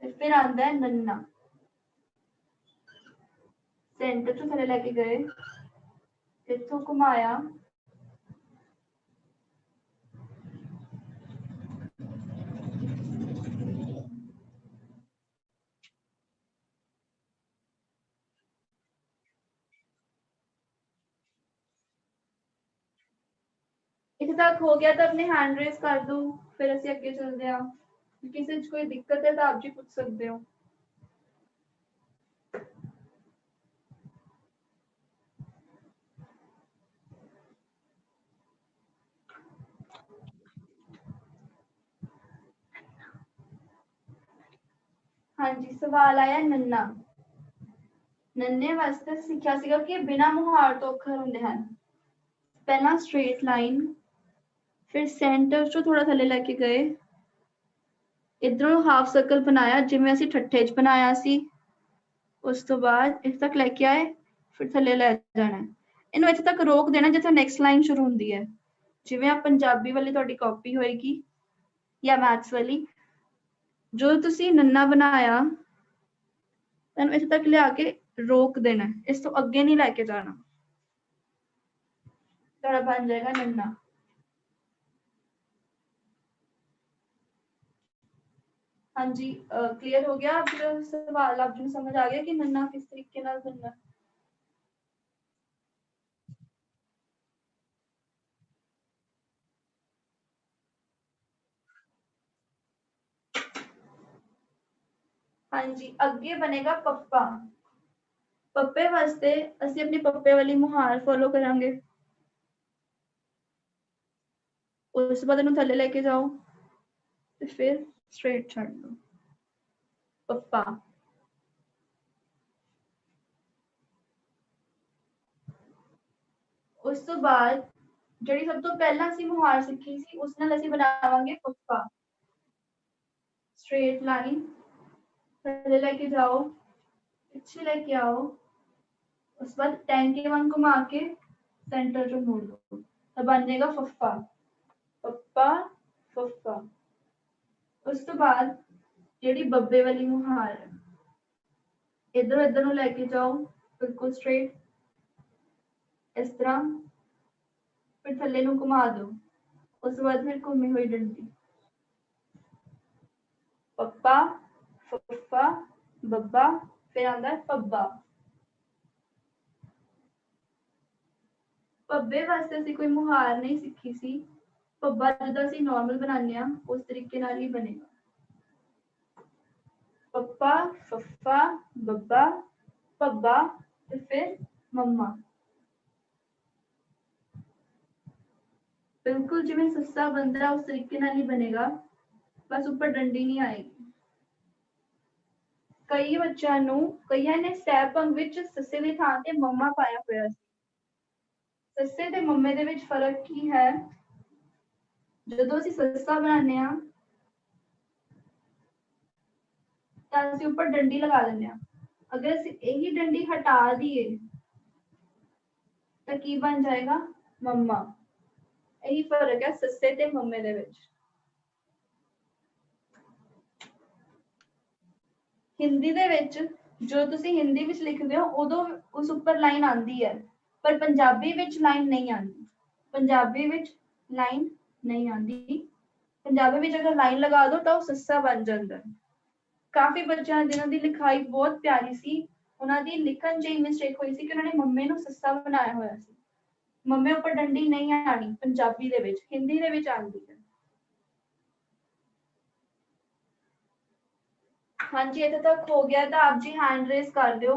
ਤੇ ਫਿਰ ਆਂਦਾ ਹੈ ਨੰਨਾ। ਸੈਂਟਰ ਤੋਂ ਥੱਲੇ ਲੈ ਕੇ ਗਏ, ਇੱਥੋਂ ਘੁਮਾਇਆ, ਇੱਥੇ ਤੱਕ ਹੋ ਗਿਆ ਤਾਂ ਆਪਣੇ ਹੈਂਡ ਰੇਸ ਕਰ ਦੋ। ਫਿਰ ਅਸੀਂ ਅੱਗੇ ਚੱਲਦੇ ਹਾਂ। ਕਿਸੇ 'ਚ ਕੋਈ ਦਿੱਕਤ ਹੈ ਤਾਂ ਆਪ ਜੀ ਪੁੱਛ ਸਕਦੇ ਹੋ। ਹਾਂਜੀ, ਸਵਾਲ ਆਇਆ ਨੰਨਾ। ਨੰਨੇ ਵਾਸਤੇ ਸਿੱਖਿਆ ਸੀਗਾ ਕਿ ਬਿਨਾਂ ਮੁਹਾਰ ਤੋਂ ਅੱਖਰ ਹੁੰਦੇ ਹਨ। ਪਹਿਲਾਂ ਸਟ੍ਰੇਟ ਲਾਈਨ, ਫਿਰ ਸੈਂਟਰ ਚੋਂ ਥੋੜਾ ਥੱਲੇ ਲੈ ਕੇ ਗਏ, ਇੱਧਰੋਂ ਹਾਫ ਸਰਕਲ ਬਣਾਇਆ ਜਿਵੇਂ ਅਸੀਂ ਠੱਠੇ 'ਚ ਬਣਾਇਆ ਸੀ। ਉਸ ਤੋਂ ਬਾਅਦ ਇੱਥੇ ਤੱਕ ਲੈ ਕੇ ਆਏ, ਫਿਰ ਥੱਲੇ ਲੈ ਜਾਣਾ। ਇਹਨੂੰ ਇੱਥੇ ਤੱਕ ਰੋਕ ਦੇਣਾ ਜਿੱਥੇ ਨੈਕਸਟ ਲਾਈਨ ਸ਼ੁਰੂ ਹੁੰਦੀ ਹੈ। ਜਿਵੇਂ ਆ ਪੰਜਾਬੀ ਵਾਲੀ ਤੁਹਾਡੀ ਕਾਪੀ ਹੋਏਗੀ ਜਾਂ ਮੈਥਸ ਵਾਲੀ, ਜੋ ਤੁਸੀਂ ਨੰਨਾ ਬਣਾਇਆ ਇਹਨੂੰ ਇੱਥੇ ਤੱਕ ਲਿਆ ਕੇ ਰੋਕ ਦੇਣਾ, ਇਸ ਤੋਂ ਅੱਗੇ ਨਹੀਂ ਲੈ ਕੇ ਜਾਣਾ। ਤੁਹਾਡਾ ਬਣ ਜਾਏਗਾ ਨੰਨਾ। ਹਾਂਜੀ, ਕਲੀਅਰ ਹੋ ਗਿਆ ਆਪका सवाल? आप जी समझ आ गया कि नन्ना किस तरीके नाल बनना? ਹਾਂਜੀ, ਅੱਗੇ ਬਣੇਗਾ ਪੱਪਾ। ਪੱਪੇ ਵਾਸਤੇ ਅਸੀਂ ਆਪਣੀ ਪੱਪੇ ਵਾਲੀ ਮੁਹਾਰ ਫੋਲੋ ਕਰਾਂਗੇ। ਉਸ ਤੋਂ ਬਾਅਦ ਇਹਨੂੰ ਥੱਲੇ ਲੈ ਕੇ ਜਾਓ ਤੇ ਫਿਰ ਸਟ੍ਰੇਟ ਛੱਡ ਦਿਓ। ਪੱਪਾ। ਉਸ ਤੋਂ ਬਾਅਦ ਜਿਹੜੀ ਸਭ ਤੋਂ ਪਹਿਲਾਂ ਅਸੀਂ ਮੁਹਾਰ ਸਿੱਖੀ ਸੀ ਉਸ ਨਾਲ ਅਸੀਂ ਬਣਾਵਾਂਗੇ ਪੱਪਾ। ਸਟ੍ਰੇਟ ਲਾਈਨ, ਥੱਲੇ ਲੈ ਕੇ ਜਾਓ, ਪਿੱਛੇ ਲੈ ਕੇ आओ, ਉਸ ਬਾਅਦ ਟੈਂਕੇ ਵਾਂਗ घुमा के सेंटर चों मोड़ दो, तो बन जाएगा फफ्फा। पप्पा फफ्फा। उस तो बाद ਜਿਹੜੀ ਬੱਬੇ ਵਾਲੀ ਮੁਹਾਰ ਹੈ, ਇੱਧਰੋਂ ਇੱਧਰ ਨੂੰ ਲੈ ਕੇ ਜਾਓ ਬਿਲਕੁਲ ਸਟ੍ਰੇਟ, ਇਸ ਤਰ੍ਹਾਂ, ਫਿਰ ਥੱਲੇ ਨੂੰ ਘੁਮਾ ਦਿਓ। ਉਸ ਤੋਂ ਬਾਅਦ ਫਿਰ ਘੁੰਮੀ ਹੋਈ ਡੰਡੀ। ਪੱਪਾ ਫੱਫਾ ਬੱਬਾ, ਫਿਰ ਆਉਂਦਾ ਹੈ ਪੱਬਾ। ਪੱਬੇ ਵਾਸਤੇ ਅਸੀਂ ਕੋਈ ਮੁਹਾਰ ਨਹੀਂ ਸਿੱਖੀ ਸੀ। ਪੱਬਾ ਜਿੱਦਾਂ ਅਸੀਂ ਨਾਰਮਲ ਬਣਾਉਂਦੇ ਹਾਂ ਉਸ ਤਰੀਕੇ ਨਾਲ ਹੀ ਬਣੇਗਾ। ਪੱਪਾ ਫੱਫਾ ਬੱਬਾ ਪੱਬਾ ਤੇ ਫਿਰ ਮੰਮਾ। ਬਿਲਕੁਲ ਜਿਵੇਂ ਸੱਸਾ ਬਣਦਾ ਉਸ ਤਰੀਕੇ ਨਾਲ ਹੀ ਬਣੇਗਾ, ਬਸ ਉੱਪਰ ਡੰਡੀ ਨਹੀਂ ਆਏਗੀ। ਕਈ ਬੱਚਿਆਂ ਨੂੰ, ਕਈਆਂ ਨੇ ਸਟੈਪ ਅੰਗ ਵਿੱਚ ਸੱਸੇ ਦੀ ਥਾਂ ਤੇ ਮੰਮਾ ਪਾਇਆ ਹੋਇਆ ਸੀ। ਸੱਸੇ ਤੇ ਮੰਮੇ ਦੇ ਵਿੱਚ ਫਰਕ ਕੀ ਹੈ? ਜਦੋਂ ਅਸੀਂ ਸੱਸਾ ਬਣਾਉਂਦੇ ਹਾਂ ਤਾਂ ਅਸੀਂ ਉੱਪਰ ਡੰਡੀ ਲਗਾ ਦਿੰਦੇ ਹਾਂ। ਅਗਰ ਅਸੀਂ ਇਹੀ ਡੰਡੀ ਹਟਾ ਦਈਏ ਤਾਂ ਕੀ ਬਣ ਜਾਏਗਾ? ਮੰਮਾ। ਇਹੀ ਫਰਕ ਹੈ ਸੱਸੇ ਤੇ ਮੰਮੇ ਦੇ ਵਿੱਚ। ਹਿੰਦੀ ਦੇ ਵਿੱਚ ਜੋ ਤੁਸੀਂ ਹਿੰਦੀ ਵਿੱਚ ਲਿਖਦੇ ਹੋ ਉਦੋਂ ਉਸ ਉੱਪਰ ਲਾਈਨ ਆਉਂਦੀ ਹੈ, ਪਰ ਪੰਜਾਬੀ ਵਿੱਚ ਲਾਈਨ ਨਹੀਂ ਆਉਂਦੀ। ਪੰਜਾਬੀ ਵਿੱਚ ਲਾਈਨ ਨਹੀਂ ਆਉਂਦੀ। ਪੰਜਾਬੀ ਵਿੱਚ ਅਗਰ ਲਾਈਨ ਲਗਾ ਦੋ ਤਾਂ ਉਹ ਸੱਸਾ ਬਣ ਜਾਂਦਾ। ਕਾਫੀ ਬੱਚਿਆਂ ਜਿਨ੍ਹਾਂ ਦੀ ਲਿਖਾਈ ਬਹੁਤ ਪਿਆਰੀ ਸੀ, ਉਹਨਾਂ ਦੀ ਲਿਖਣ 'ਚ ਹੀ ਮਿਸਟੇਕ ਹੋਈ ਸੀ ਕਿ ਉਹਨਾਂ ਨੇ ਮੰਮੇ ਨੂੰ ਸੱਸਾ ਬਣਾਇਆ ਹੋਇਆ ਸੀ। ਮੰਮੇ ਉੱਪਰ ਡੰਡੀ ਨਹੀਂ ਆਣੀ ਪੰਜਾਬੀ ਦੇ ਵਿੱਚ, ਹਿੰਦੀ ਦੇ ਵਿੱਚ ਆਉਂਦੀ ਹੈ। ਹਾਂਜੀ, ਇੱਥੇ ਤੱਕ ਹੋ ਗਿਆ ਤਾਂ ਆਪ ਜੀ हैंड रेस कर दो।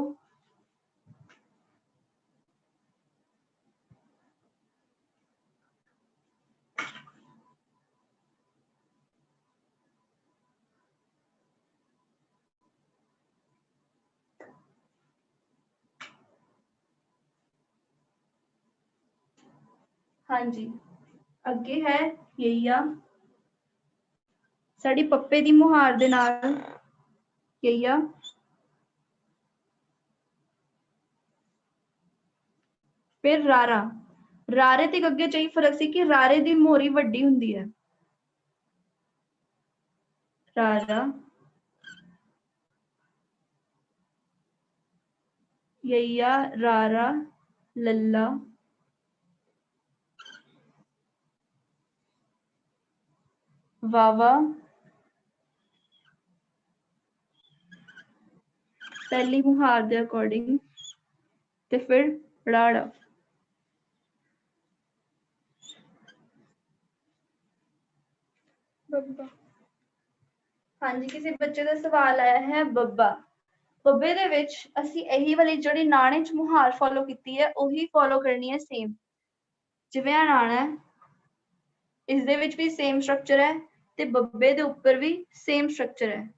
हाँ जी, अगे है यैया, ਸਾਡੀ ਪੱਪੇ ਦੀ ਮੁਹਾਰ ਦੇ ਨਾਲ ਯਈਆ, ਫਿਰ ਰਾਰਾ। ਰਾਰੇ ਤੇ ਗੱਗੇ ਚ ਇਹ ਫਰਕ ਸੀ ਕਿ ਰਾਰੇ ਦੀ ਮੋਹਰੀ ਵੱਡੀ ਹੁੰਦੀ ਹੈ। ਰਾਰਾ, ਯਈਆ, ਰਾਰਾ, ਲੱਲਾ, ਵਾਵਾ, ਪਹਿਲੀ ਮੁਹਾਰ ਦੇ ਅਕੋਰਡਿੰਗ, ਤੇ ਫਿਰ ਰਾੜਾ। ਬੱਬਾ। ਹਾਂਜੀ, ਕਿਸੇ ਬੱਚੇ ਦਾ ਸਵਾਲ ਆਇਆ ਹੈ ਬੱਬਾ। ਬੱਬੇ ਦੇ ਵਿੱਚ ਅਸੀਂ ਇਹੀ ਵਾਲੀ ਜਿਹੜੀ ਨਾਣੇ ਚ ਮੁਹਾਰ ਫੋਲੋ ਕੀਤੀ ਹੈ ਉਹੀ ਫੋਲੋ ਕਰਨੀ ਹੈ ਸੇਮ। ਜਿਵੇਂ ਆ ਨਾਣਾ ਹੈ, ਇਸ ਦੇ ਵਿੱਚ ਵੀ ਸੇਮ ਸਟਰਕਚਰ ਹੈ ਤੇ ਬੱਬੇ ਦੇ ਉੱਪਰ ਵੀ ਸੇਮ ਸਟਰਕਚਰ ਹੈ।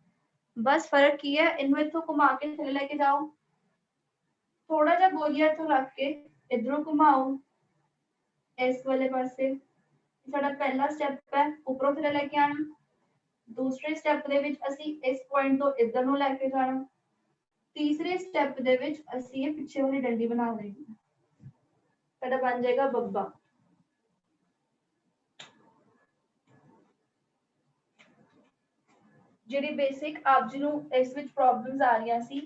ਬਸ ਫਰਕ ਕੀ ਹੈ, ਇਹਨੂੰ ਇੱਥੋਂ ਘੁਮਾ ਕੇ ਥੱਲੇ ਲੈ ਕੇ ਜਾਓ, ਥੋੜਾ ਜਿਹਾ ਗੋਲੀਆ ਇੱਥੋਂ ਰੱਖ ਕੇ ਇਧਰੋਂ ਘੁਮਾਓ ਇਸ ਵਾਲੇ ਪਾਸੇ। ਸਾਡਾ ਪਹਿਲਾ ਸਟੈਪ ਹੈ ਉੱਪਰੋਂ ਥੱਲੇ ਲੈ ਕੇ ਆਣਾ। ਦੂਸਰੇ ਸਟੈਪ ਦੇ ਵਿੱਚ ਅਸੀਂ ਇਸ ਪੁਆਇੰਟ ਤੋਂ ਇੱਧਰ ਨੂੰ ਲੈ ਕੇ ਜਾਣਾ। ਤੀਸਰੇ ਸਟੈਪ ਦੇ ਵਿੱਚ ਅਸੀਂ ਇਹ ਪਿੱਛੇ ਵਾਲੀ ਡੰਡੀ ਬਣਾ ਦੇਣੀ। ਸਾਡਾ ਬਣ ਜਾਏਗਾ ਬੱਬਾ। ਜਿਹੜੀ ਬੇਸਿਕ ਆਪ ਜੀ ਨੂੰ ਇਸ ਵਿੱਚ ਪ੍ਰੋਬਲਮਸ ਆ ਰਹੀਆਂ ਸੀ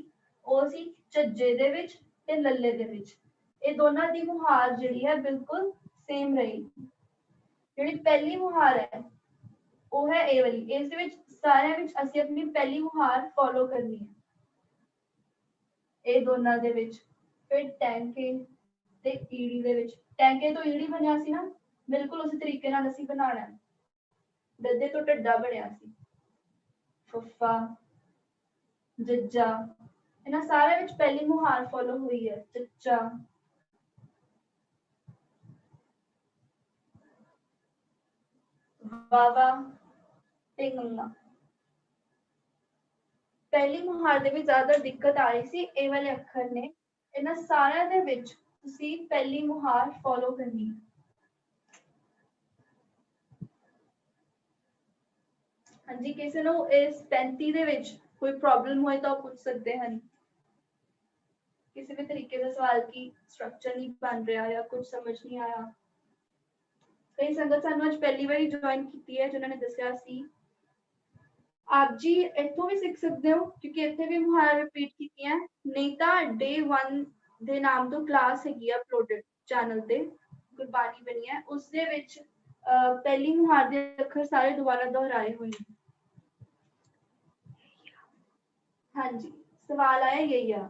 ਉਹ ਸੀ ਝੱਜੇ ਦੇ ਵਿੱਚ ਤੇ ਲੱਲੇ ਦੇ ਵਿੱਚ। ਇਹ ਦੋਨਾਂ ਦੀ ਮੁਹਾਰ ਜਿਹੜੀ ਹੈ ਬਿਲਕੁਲ ਸੇਮ ਰਹੇਗੀ। ਜਿਹੜੀ ਪਹਿਲੀ ਮੁਹਾਰ ਹੈ ਉਹ ਹੈ ਇਹ ਵਾਲੀ। ਇਸ ਦੇ ਵਿੱਚ ਸਾਰਿਆਂ ਵਿੱਚ ਅਸੀਂ ਆਪਣੀ ਪਹਿਲੀ ਮੁਹਾਰ ਫੋਲੋ ਕਰਨੀ ਹੈ ਇਹ ਦੋਨਾਂ ਦੇ ਵਿੱਚ। ਫਿਰ ਟੈਂਕੇ ਤੇ ਈੜੀ ਦੇ ਵਿੱਚ, ਟੈਂਕੇ ਤੋਂ ਈੜੀ ਬਣਿਆ ਸੀ ਨਾ, ਬਿਲਕੁਲ ਉਸੇ ਤਰੀਕੇ ਨਾਲ ਅਸੀਂ ਬਣਾਉਣਾ ਹੈ। ਦੱਦੇ ਤੋਂ ਢੱਡਾ ਬਣਿਆ ਸੀ। ਫੱਫਾ, ਜੱਜਾ, ਇਹਨਾਂ ਸਾਰਿਆਂ ਵਿੱਚ ਪਹਿਲੀ ਮੁਹਾਰ ਫੋਲੋ ਹੋਈ ਹੈ। ਚੱਚਾ, ਵਾਵਾ ਤੇ ਗੰਗਾ। ਪਹਿਲੀ ਮੁਹਾਰ ਦੇ ਵਿੱਚ ਜ਼ਿਆਦਾ ਦਿੱਕਤ ਆ ਰਹੀ ਸੀ ਇਹ ਵਾਲੇ ਅੱਖਰ ਨੇ। ਇਹਨਾਂ ਸਾਰਿਆਂ ਦੇ ਵਿੱਚ ਤੁਸੀਂ ਪਹਿਲੀ ਮੁਹਾਰ ਫੋਲੋ ਕਰਨੀ ਹੈ। ਹਾਂਜੀ, ਕਿਸੇ ਨੂੰ ਇਸ 35 ਦੇ ਵਿੱਚ ਕੋਈ ਪ੍ਰੋਬਲਮ ਹੋਏ ਤਾਂ ਉਹ ਪੁੱਛ ਸਕਦੇ ਹਨ। ਕਿਸੇ ਵੀ ਤਰੀਕੇ ਦਾ ਸਵਾਲ ਕੀ ਸਟਰਕਚਰ ਨਹੀਂ ਬਣ ਰਿਹਾ ਜਾਂ ਕੁਝ ਸਮਝ ਨਹੀਂ ਆਇਆ। ਕਈ ਸੰਗਤ ਸਾਨੂੰ ਅੱਜ ਪਹਿਲੀ ਵਾਰੀ ਜੁਆਇਨ ਕੀਤੀ ਹੈ ਜਿਨ੍ਹਾਂ ਨੇ ਦੱਸਿਆ ਸੀ। ਆਪ ਜੀ ਇੱਥੋਂ ਵੀ ਸਿੱਖ ਸਕਦੇ ਹੋ ਕਿਉਂਕਿ ਇੱਥੇ ਵੀ ਮੁਹਾਰਾਂ ਰਿਪੀਟ ਕੀਤੀਆਂ। ਨਹੀਂ ਤਾਂ Day 1 ਦੇ ਨਾਮ ਤੋਂ ਕਲਾਸ ਹੈਗੀ ਆ ਅਪਲੋਡਡ ਚੈਨਲ ਤੇ, ਗੁਰਬਾਣੀ ਬਣੀ ਹੈ, ਉਸ ਦੇ ਵਿੱਚ ਪਹਿਲੀ ਮੁਹਾਰ ਦੇ ਅੱਖਰ ਸਾਰੇ ਦੁਬਾਰਾ ਦੁਹਰਾਏ ਹੋਏ ਨੇ। ਹਾਂਜੀ, ਸਵਾਲ ਆਇਆ ਯਈਆ।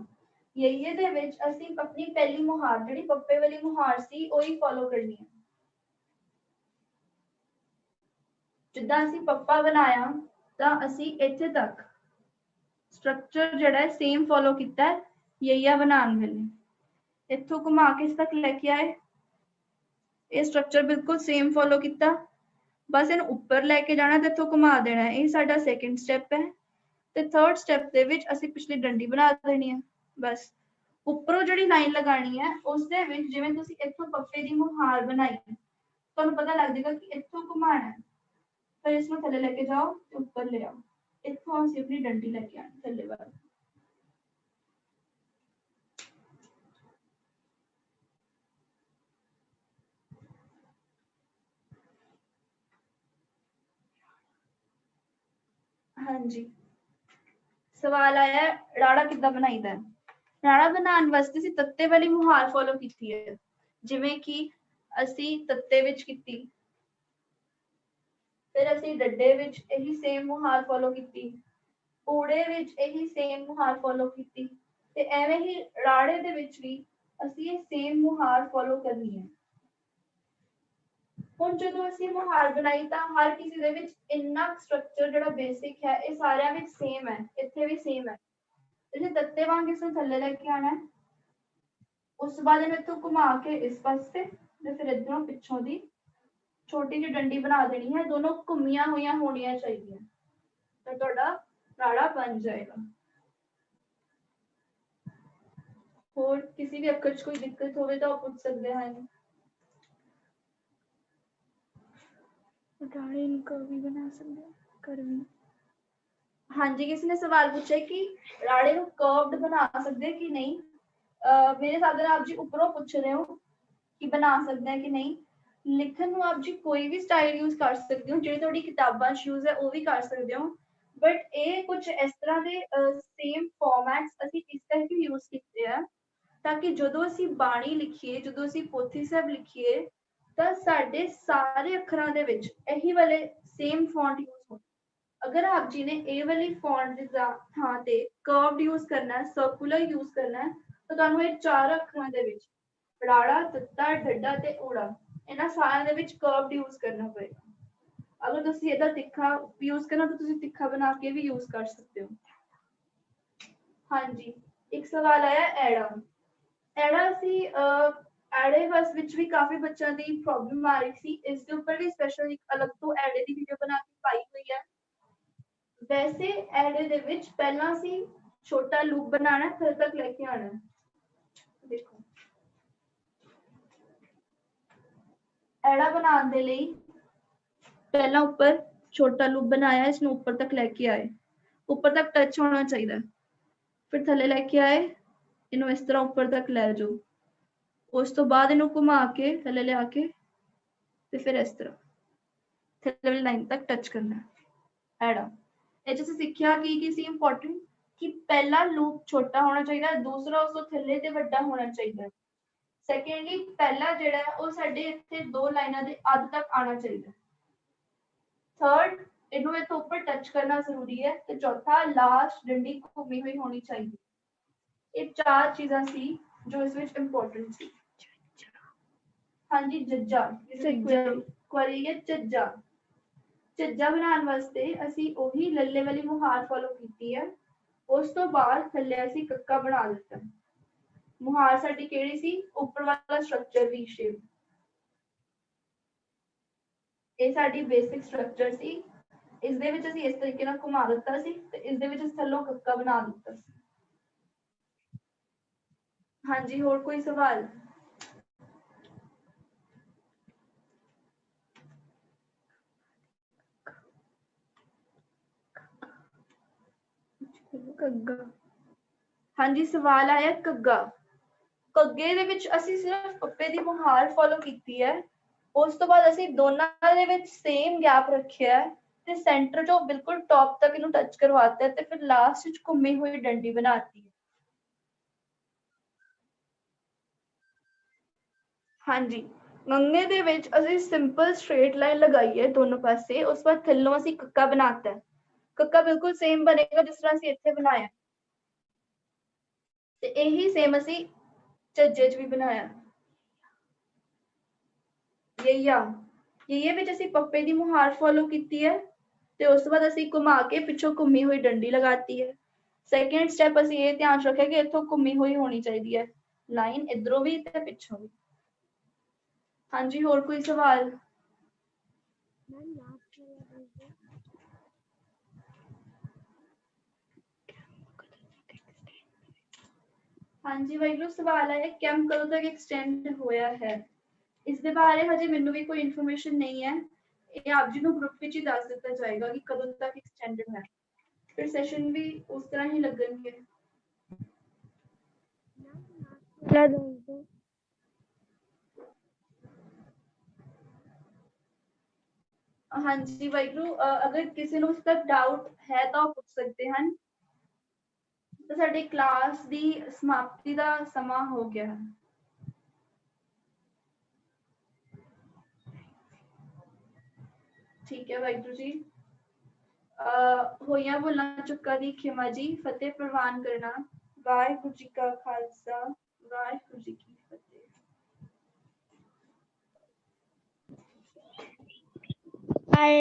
ਯਈਏ ਦੇ ਵਿੱਚ ਅਸੀਂ ਆਪਣੀ ਪਹਿਲੀ ਮੁਹਾਰ ਜਿਹੜੀ ਪੱਪੇ ਵਾਲੀ ਮੁਹਾਰ ਸੀ ਉਹੀ ਫੋਲੋ ਕਰਨੀ ਹੈ। ਜਿੱਦਾਂ ਅਸੀਂ ਪੱਪਾ ਬਣਾਇਆ ਤਾਂ ਅਸੀਂ ਇੱਥੇ ਤੱਕ ਸਟਰਕਚਰ ਜਿਹੜਾ ਹੈ ਸੇਮ ਫੋਲੋ ਕੀਤਾ ਹੈ ਯਈਆ ਬਣਾਉਣ ਵੇਲੇ। ਇੱਥੋਂ ਘੁਮਾ ਕੇ ਇਸ ਤੱਕ ਲੈ ਕੇ ਆਏ, ਇਹ ਸਟਰਕਚਰ ਬਿਲਕੁਲ ਸੇਮ ਫੋਲੋ ਕੀਤਾ। ਬਸ ਇਹਨੂੰ ਉੱਪਰ ਲੈ ਕੇ ਜਾਣਾ ਤੇ ਇੱਥੋਂ ਘੁਮਾ ਦੇਣਾ। ਇਹ ਸਾਡਾ ਸੈਕਿੰਡ ਸਟੈਪ ਹੈ। ਤੇ ਥਰਡ ਸਟੈਪ ਦੇ ਵਿੱਚ ਅਸੀਂ ਪਿਛਲੀ ਡੰਡੀ ਬਣਾ ਦੇਣੀ ਹੈ। ਬਸ ਉੱਪਰੋਂ ਜਿਹੜੀ ਲਾਈਨ ਲਗਾਣੀ ਹੈ ਉਸ ਦੇ ਵਿੱਚ ਜਿਵੇਂ ਤੁਸੀਂ ਇੱਥੋਂ ਪੱਪੇ ਦੀ ਮੁਹਾਰ ਬਣਾਈ ਹੈ, ਤੁਹਾਨੂੰ ਪਤਾ ਲੱਗ ਜਾਏਗਾ ਕਿ ਇੱਥੋਂ ਘੁਮਾਣਾ ਹੈ। ਫਿਰ इसमें थले लेके जाओ तो ऊपर ले आओ। इत्थों ਅਸੀਂ ਆਪਣੀ ਡੰਡੀ ਲੈ ਕੇ ਆਣੀ ਥੱਲੇ ਵੱਲ। ਹਾਂਜੀ, ਸਵਾਲ ਆਇਆ ਰਾੜਾ ਕਿੱਦਾਂ ਬਣਾਈਦਾ ਹੈ। ਰਾੜਾ ਬਣਾਉਣ ਵਾਸਤੇ ਅਸੀਂ ਤੱਤੇ ਵਾਲੀ ਮੁਹਾਰ ਫੋਲੋ ਕੀਤੀ ਹੈ। ਜਿਵੇਂ ਕਿ ਅਸੀਂ ਤੱਤੇ ਵਿੱਚ ਕੀਤੀ, ਫਿਰ ਅਸੀਂ ਡੱਡੇ ਵਿੱਚ ਇਹੀ ਸੇਮ ਮੁਹਾਰ ਫੋਲੋ ਕੀਤੀ, ਊੜੇ ਵਿੱਚ ਇਹੀ ਸੇਮ ਮੁਹਾਰ ਫੋਲੋ ਕੀਤੀ ਤੇ ਐਵੇਂ ਹੀ ਰਾੜੇ ਦੇ ਵਿੱਚ ਵੀ ਅਸੀਂ ਇਹ ਸੇਮ ਮੁਹਾਰ ਫੋਲੋ ਕਰਨੀ ਹੈ। ਹੁਣ ਜਦੋਂ ਅਸੀਂ ਮੁਹਾਰ ਬਣਾਈ ਤਾਂ ਹਰ ਕਿਸੇ ਦੇ ਵਿੱਚ ਇੰਨਾ ਸਟਰਕਚਰ ਜਿਹੜਾ ਬੇਸਿਕ ਹੈ ਇਹ ਸਾਰਿਆਂ ਵਿੱਚ ਸੇਮ ਹੈ। ਇੱਥੇ ਵੀ ਸੇਮ ਹੈ। ਜੇ ਤੱਤੇ ਵਾਂਗ ਇਸ ਨੂੰ ਥੱਲੇ ਲੈ ਕੇ ਆਣਾ ਹੈ, ਉਸ ਤੋਂ ਬਾਅਦ ਇਹਨੂੰ ਇੱਥੋਂ ਘੁਮਾ ਕੇ ਇਸ ਪਾਸੇ ਤੇ ਫਿਰ ਇੱਧਰੋਂ ਪਿੱਛੋਂ ਦੀ ਛੋਟੀ ਜਿਹੀ ਡੰਡੀ ਬਣਾ ਦੇਣੀ ਹੈ। ਦੋਨੋਂ ਘੁੰਮੀਆਂ ਹੋਈਆਂ ਹੋਣੀਆਂ ਚਾਹੀਦੀਆਂ ਤਾਂ ਤੁਹਾਡਾ ਰਾੜਾ ਬਣ ਜਾਏਗਾ। ਹੋਰ ਕਿਸੇ ਵੀ ਅੱਖਰ 'ਚ ਕੋਈ ਦਿੱਕਤ ਹੋਵੇ ਤਾਂ ਉਹ ਪੁੱਛ ਸਕਦੇ ਹਨ। ਰਾੜੇ ਨੂੰ ਵੀ ਬਣਾ ਸਕਦੇ ਹਾਂਜੀ ਕਿਸੇ ਨੇ ਸਵਾਲ ਪੁੱਛਿਆ ਕਿ ਰਾੜੇ ਨੂੰ ਕਰਵਡ ਬਣਾ ਸਕਦੇ ਕਿ ਨਹੀਂ। ਮੇਰੇ ਹਿਸਾਬ ਨਾਲ ਆਪ ਜੀ ਉੱਪਰੋਂ ਪੁੱਛ ਰਹੇ ਹੋ ਕਿ ਬਣਾ ਸਕਦੇ ਹੈ ਕਿ ਨਹੀਂ। ਲਿਖਣ ਨੂੰ ਆਪ ਜੀ ਕੋਈ ਵੀ ਸਟਾਈਲ ਯੂਜ਼ ਕਰ ਸਕਦੇ ਹੋ, ਜਿਹੜੀ ਤੁਹਾਡੀ ਕਿਤਾਬਾਂ 'ਚ ਯੂਜ਼ ਹੈ ਉਹ ਵੀ ਕਰ ਸਕਦੇ ਹੋ, ਬਟ ਇਹ ਕੁਝ ਇਸ ਤਰ੍ਹਾਂ ਦੇ ਸੇਮ ਫਾਰਮੈਟਸ ਅਸੀਂ ਇਸ ਕਰਕੇ ਯੂਜ਼ ਕੀਤੇ ਆ ਤਾਂ ਕਿ ਜਦੋਂ ਅਸੀਂ ਬਾਣੀ ਲਿਖੀਏ, ਜਦੋਂ ਅਸੀਂ ਪੋਥੀ ਸਾਹਿਬ ਲਿਖੀਏ ਤਾਂ ਸਾਡੇ ਸਾਰੇ ਅੱਖਰਾਂ ਦੇ ਵਿੱਚ ਇਹੀ ਵਾਲੇ ਸੇਮ ਫੌਂਟ ਯੂਜ਼ ਹੋਣ। ਅਗਰ ਆਪ ਜੀ ਨੇ ਇਹ ਵਾਲੀ ਫੌਂਟ ਦੀ ਥਾਂ ਤੇ ਕਰਵਡ ਯੂਜ਼ ਕਰਨਾ ਹੈ, ਸਰਕੂਲਰ ਯੂਜ਼ ਕਰਨਾ ਹੈ, ਤਾਂ ਤੁਹਾਨੂੰ ਇਹ ਚਾਰ ਅੱਖਰਾਂ ਦੇ ਵਿੱਚ ਰਾੜਾ, ਤੱਤਾ, ਢੱਡਾ ਤੇ ਊੜਾ ਇਹਨਾਂ ਸਾਰਿਆਂ ਦੇ ਵਿੱਚ ਕਰਵਡ ਯੂਜ਼ ਕਰਨਾ ਪਏਗਾ। ਅਗਰ ਤੁਸੀਂ ਇਹਦਾ ਤਿੱਖਾ ਯੂਜ਼ ਕਰਨਾ ਤਾਂ ਤੁਸੀਂ ਤਿੱਖਾ ਬਣਾ ਕੇ ਵੀ ਯੂਜ਼ ਕਰ ਸਕਦੇ ਹੋ। ਹਾਂਜੀ ਇੱਕ ਸਵਾਲ ਆਇਆ ਐੜਾ। ਐੜਾ ਅਸੀਂ ਐੜੇ ਵਸ ਵਿੱਚ ਵੀ ਕਾਫੀ ਬੱਚਿਆਂ ਦੀ ਪ੍ਰੋਬਲਮ ਆ ਰਹੀ ਸੀ, ਇਸ ਦੇ ਉੱਪਰ ਵੀ ਸਪੈਸ਼ਲ ਇੱਕ ਅਲੱਗ ਤੋਂ ਐੜੇ ਦੀ ਵੀਡੀਓ ਬਣਾ ਕੇ ਪਾਈ ਹੋਈ ਹੈ। ਵੈਸੇ ਐੜੇ ਦੇ ਵਿੱਚ ਪਹਿਲਾਂ ਅਸੀਂ ਛੋਟਾ ਲੂਪ ਬਣਾਉਣਾ, ਫਿਰ ਤੱਕ ਲੈ ਕੇ ਆਉਣਾ। ਦੇਖੋ ਐੜਾ ਬਣਾਉਣ ਦੇ ਲਈ ਪਹਿਲਾਂ ਉੱਪਰ ਛੋਟਾ ਲੂਪ ਬਣਾਇਆ, ਇਸਨੂੰ ਉੱਪਰ ਤੱਕ ਲੈ ਕੇ ਆਏ, ਉੱਪਰ ਤੱਕ ਟੱਚ ਹੋਣਾ ਚਾਹੀਦਾ, ਫਿਰ ਥੱਲੇ ਲੈ ਕੇ ਆਏ, ਇਹਨੂੰ ਇਸ ਤਰ੍ਹਾਂ ਉੱਪਰ ਤੱਕ ਲੈ ਜਾਓ, ਉਸ ਤੋਂ ਬਾਅਦ ਇਹਨੂੰ ਘੁਮਾ ਕੇ ਥੱਲੇ ਲਿਆ ਕੇ ਤੇ ਫਿਰ ਇਸ ਤਰ੍ਹਾਂ ਥੱਲੇ ਵਾਲੀ ਲਾਈਨ ਤੱਕ ਟੱਚ ਕਰਨਾ ਐੜਾ। ਇਹ 'ਚ ਅਸੀਂ ਸਿੱਖਿਆ ਕੀ ਸੀ ਇੰਪੋਰਟੈਂਟ ਕਿ ਪਹਿਲਾ ਲੂਪ ਛੋਟਾ ਹੋਣਾ ਚਾਹੀਦਾ, ਦੂਸਰਾ ਉਸ ਤੋਂ ਥੱਲੇ ਤੇ ਵੱਡਾ ਹੋਣਾ ਚਾਹੀਦਾ। ਸੈਕੰਡਲੀ ਪਹਿਲਾ ਜਿਹੜਾ ਹੈ ਉਹ ਸਾਡੇ ਇੱਥੇ ਦੋ ਲਾਈਨਾਂ ਦੇ ਅੱਧ ਤੱਕ ਆਉਣਾ ਚਾਹੀਦਾ। ਥਰਡ ਇਹਨੂੰ ਇੱਥੋਂ ਉੱਪਰ ਟੱਚ ਕਰਨਾ ਜ਼ਰੂਰੀ ਹੈ ਤੇ ਚੌਥਾ ਲਾਸਟ ਡੰਡੀ ਘੁੰਮੀ ਹੋਈ ਹੋਣੀ ਚਾਹੀਦੀ। ਇਹ ਚਾਰ ਚੀਜ਼ਾਂ ਸੀ ਜੋ ਇਸ ਵਿੱਚ ਇੰਪੋਰਟੈਂਟ ਸੀ। ਹਾਂਜੀ ਜੱਜਾ ਕੁਆਰੀ ਹੈ ਝੱਜਾ। ਝੱਜਾ ਬਣਾਉਣ ਵਾਸਤੇ ਅਸੀਂ ਉਹੀ ਲੱਲੇ ਵਾਲੀ ਮੁਹਾਰ ਫੋਲੋ ਕੀਤੀ ਹੈ, ਉਸ ਤੋਂ ਬਾਅਦ ਥੱਲੇ ਅਸੀਂ ਕੱਕਾ ਬਣਾ ਦਿੱਤਾ। ਮੁਹਾਰ ਸਾਡੀ ਕਿਹੜੀ ਸੀ? ਉੱਪਰ ਵਾਲਾ ਸਟਰਕਚਰ ਵੀ ਸ਼ੇਪ। ਇਹ ਸਾਡੀ ਬੇਸਿਕ ਸਟਰਕਚਰ ਸੀ। ਇਸ ਦੇ ਵਿੱਚ ਅਸੀਂ ਇਸ ਤਰੀਕੇ ਨਾਲ ਘੁਮਾ ਦਿੱਤਾ ਸੀ ਤੇ ਇਸ ਦੇ ਵਿੱਚ ਅਸੀਂ ਥੱਲੋਂ ਕੱਕਾ ਬਣਾ ਦਿੱਤਾ ਸੀ। ਹਾਂਜੀ ਹੋਰ ਕੋਈ ਸਵਾਲ? ਘੱਗਾ। ਹਾਂਜੀ ਸਵਾਲ ਆਇਆ ਘੱਗਾ। ਘੱਗੇ ਦੇ ਵਿੱਚ ਅਸੀਂ ਸਿਰਫ ਪੱਪੇ ਦੀ ਮੁਹਾਰ ਫੋਲੋ ਕੀਤੀ ਹੈ, ਉਸ ਤੋਂ ਬਾਅਦ ਅਸੀਂ ਦੋਨਾਂ ਦੇ ਵਿੱਚ ਸੇਮ ਗੈਪ ਰੱਖਿਆ ਹੈ ਤੇ ਸੈਂਟਰ ਚੋਂ ਬਿਲਕੁਲ ਟੌਪ ਤੱਕ ਇਹਨੂੰ ਟੱਚ ਕਰਵਾਤਾ ਤੇ ਫਿਰ ਲਾਸਟ ਵਿੱਚ ਘੁੰਮੀ ਹੋਈ ਡੰਡੀ ਬਣਾਤੀ ਹੈ। ਹਾਂਜੀ ਗੰਗੇ ਦੇ ਵਿੱਚ ਅਸੀਂ ਸਿੰਪਲ ਸਟ੍ਰੇਟ ਲਾਈਨ ਲਗਾਈ ਹੈ ਦੋਨੋਂ ਪਾਸੇ, ਉਸ ਤੋਂ ਬਾਅਦ ਥੱਲੋਂ ਅਸੀਂ ਕੱਕਾ ਬਣਾਤਾ ਹੈ। ਕੱਕਾ ਬਿਲਕੁਲ ਸੇਮ ਬਣੇਗਾ ਜਿਸ ਤਰ੍ਹਾਂ ਅਸੀਂ ਇੱਥੇ ਬਣਾਇਆ ਤੇ ਇਹੀ ਸੇਮ ਅਸੀਂ ਝੱਜੇ 'ਚ ਵੀ ਬਣਾਇਆ। ਯਈਏ ਵਿੱਚ ਅਸੀਂ ਪੱਪੇ ਦੀ ਮੁਹਾਰ ਫੋਲੋ ਕੀਤੀ ਹੈ ਤੇ ਉਸ ਤੋਂ ਬਾਅਦ ਅਸੀਂ ਘੁਮਾ ਕੇ ਪਿੱਛੋਂ ਘੁੰਮੀ ਹੋਈ ਡੰਡੀ ਲਗਾਤੀ ਹੈ। ਸੈਕੰਡ ਸਟੈਪ ਅਸੀਂ ਇਹ ਧਿਆਨ ਰੱਖਿਆ ਕਿ ਇੱਥੋਂ ਘੁੰਮੀ ਹੋਈ ਹੋਣੀ ਚਾਹੀਦੀ ਹੈ ਲਾਈਨ, ਇੱਧਰੋਂ ਵੀ ਤੇ ਪਿੱਛੋਂ ਵੀ। ਹਾਂਜੀ ਹੋਰ ਕੋਈ ਸਵਾਲ? ਹਾਂਜੀ ਵਾਹਿਗੁਰੂ ਸਵਾਲ ਹੈ ਕੈਂਪ ਕਦੋਂ ਤੱਕ ਐਕਸਟੈਂਡ ਹੋਇਆ ਹੈ? ਇਸ ਦੇ ਬਾਰੇ ਹਜੇ ਮੈਨੂੰ ਵੀ ਕੋਈ ਇਨਫੋਰਮੇਸ਼ਨ ਨਹੀਂ ਹੈ, ਇਹ ਆਪ ਜੀ ਨੂੰ ਗਰੁੱਪ ਵਿੱਚ ਹੀ ਦੱਸ ਦਿੱਤਾ ਜਾਏਗਾ ਕਿ ਕਦੋਂ ਤੱਕ ਐਕਸਟੈਂਡਡ ਹੈ, ਫਿਰ ਸੈਸ਼ਨ ਵੀ ਉਸ ਤਰ੍ਹਾਂ ਹੀ ਲੱਗਣਗੇ। ਹਾਂਜੀ ਵਾਹਿਗੁਰੂ ਅਗਰ ਕਿਸੇ ਨੂੰ ਉਸ ਤੱਕ ਡਾਊਟ ਹੈ ਤਾਂ ਉਹ ਪੁੱਛ ਸਕਦੇ ਹਨ। ਤਾਂ ਸਾਡੀ ਕਲਾਸ ਦੀ ਸਮਾਪਤੀ ਦਾ ਸਮਾਂ ਹੋ ਗਿਆ ਹੈ। ਠੀਕ ਹੈ ਵਾਹਿਗੁਰੂ ਜੀ। ਹੋਈਆਂ ਭੁੱਲਾਂ ਚੁੱਕਾਂ ਦੀ ਖਿਮਾ ਜੀ, ਫਤਿਹ ਪ੍ਰਵਾਨ ਕਰਨਾ। ਵਾਹਿਗੁਰੂ ਜੀ ਕਾ ਖਾਲਸਾ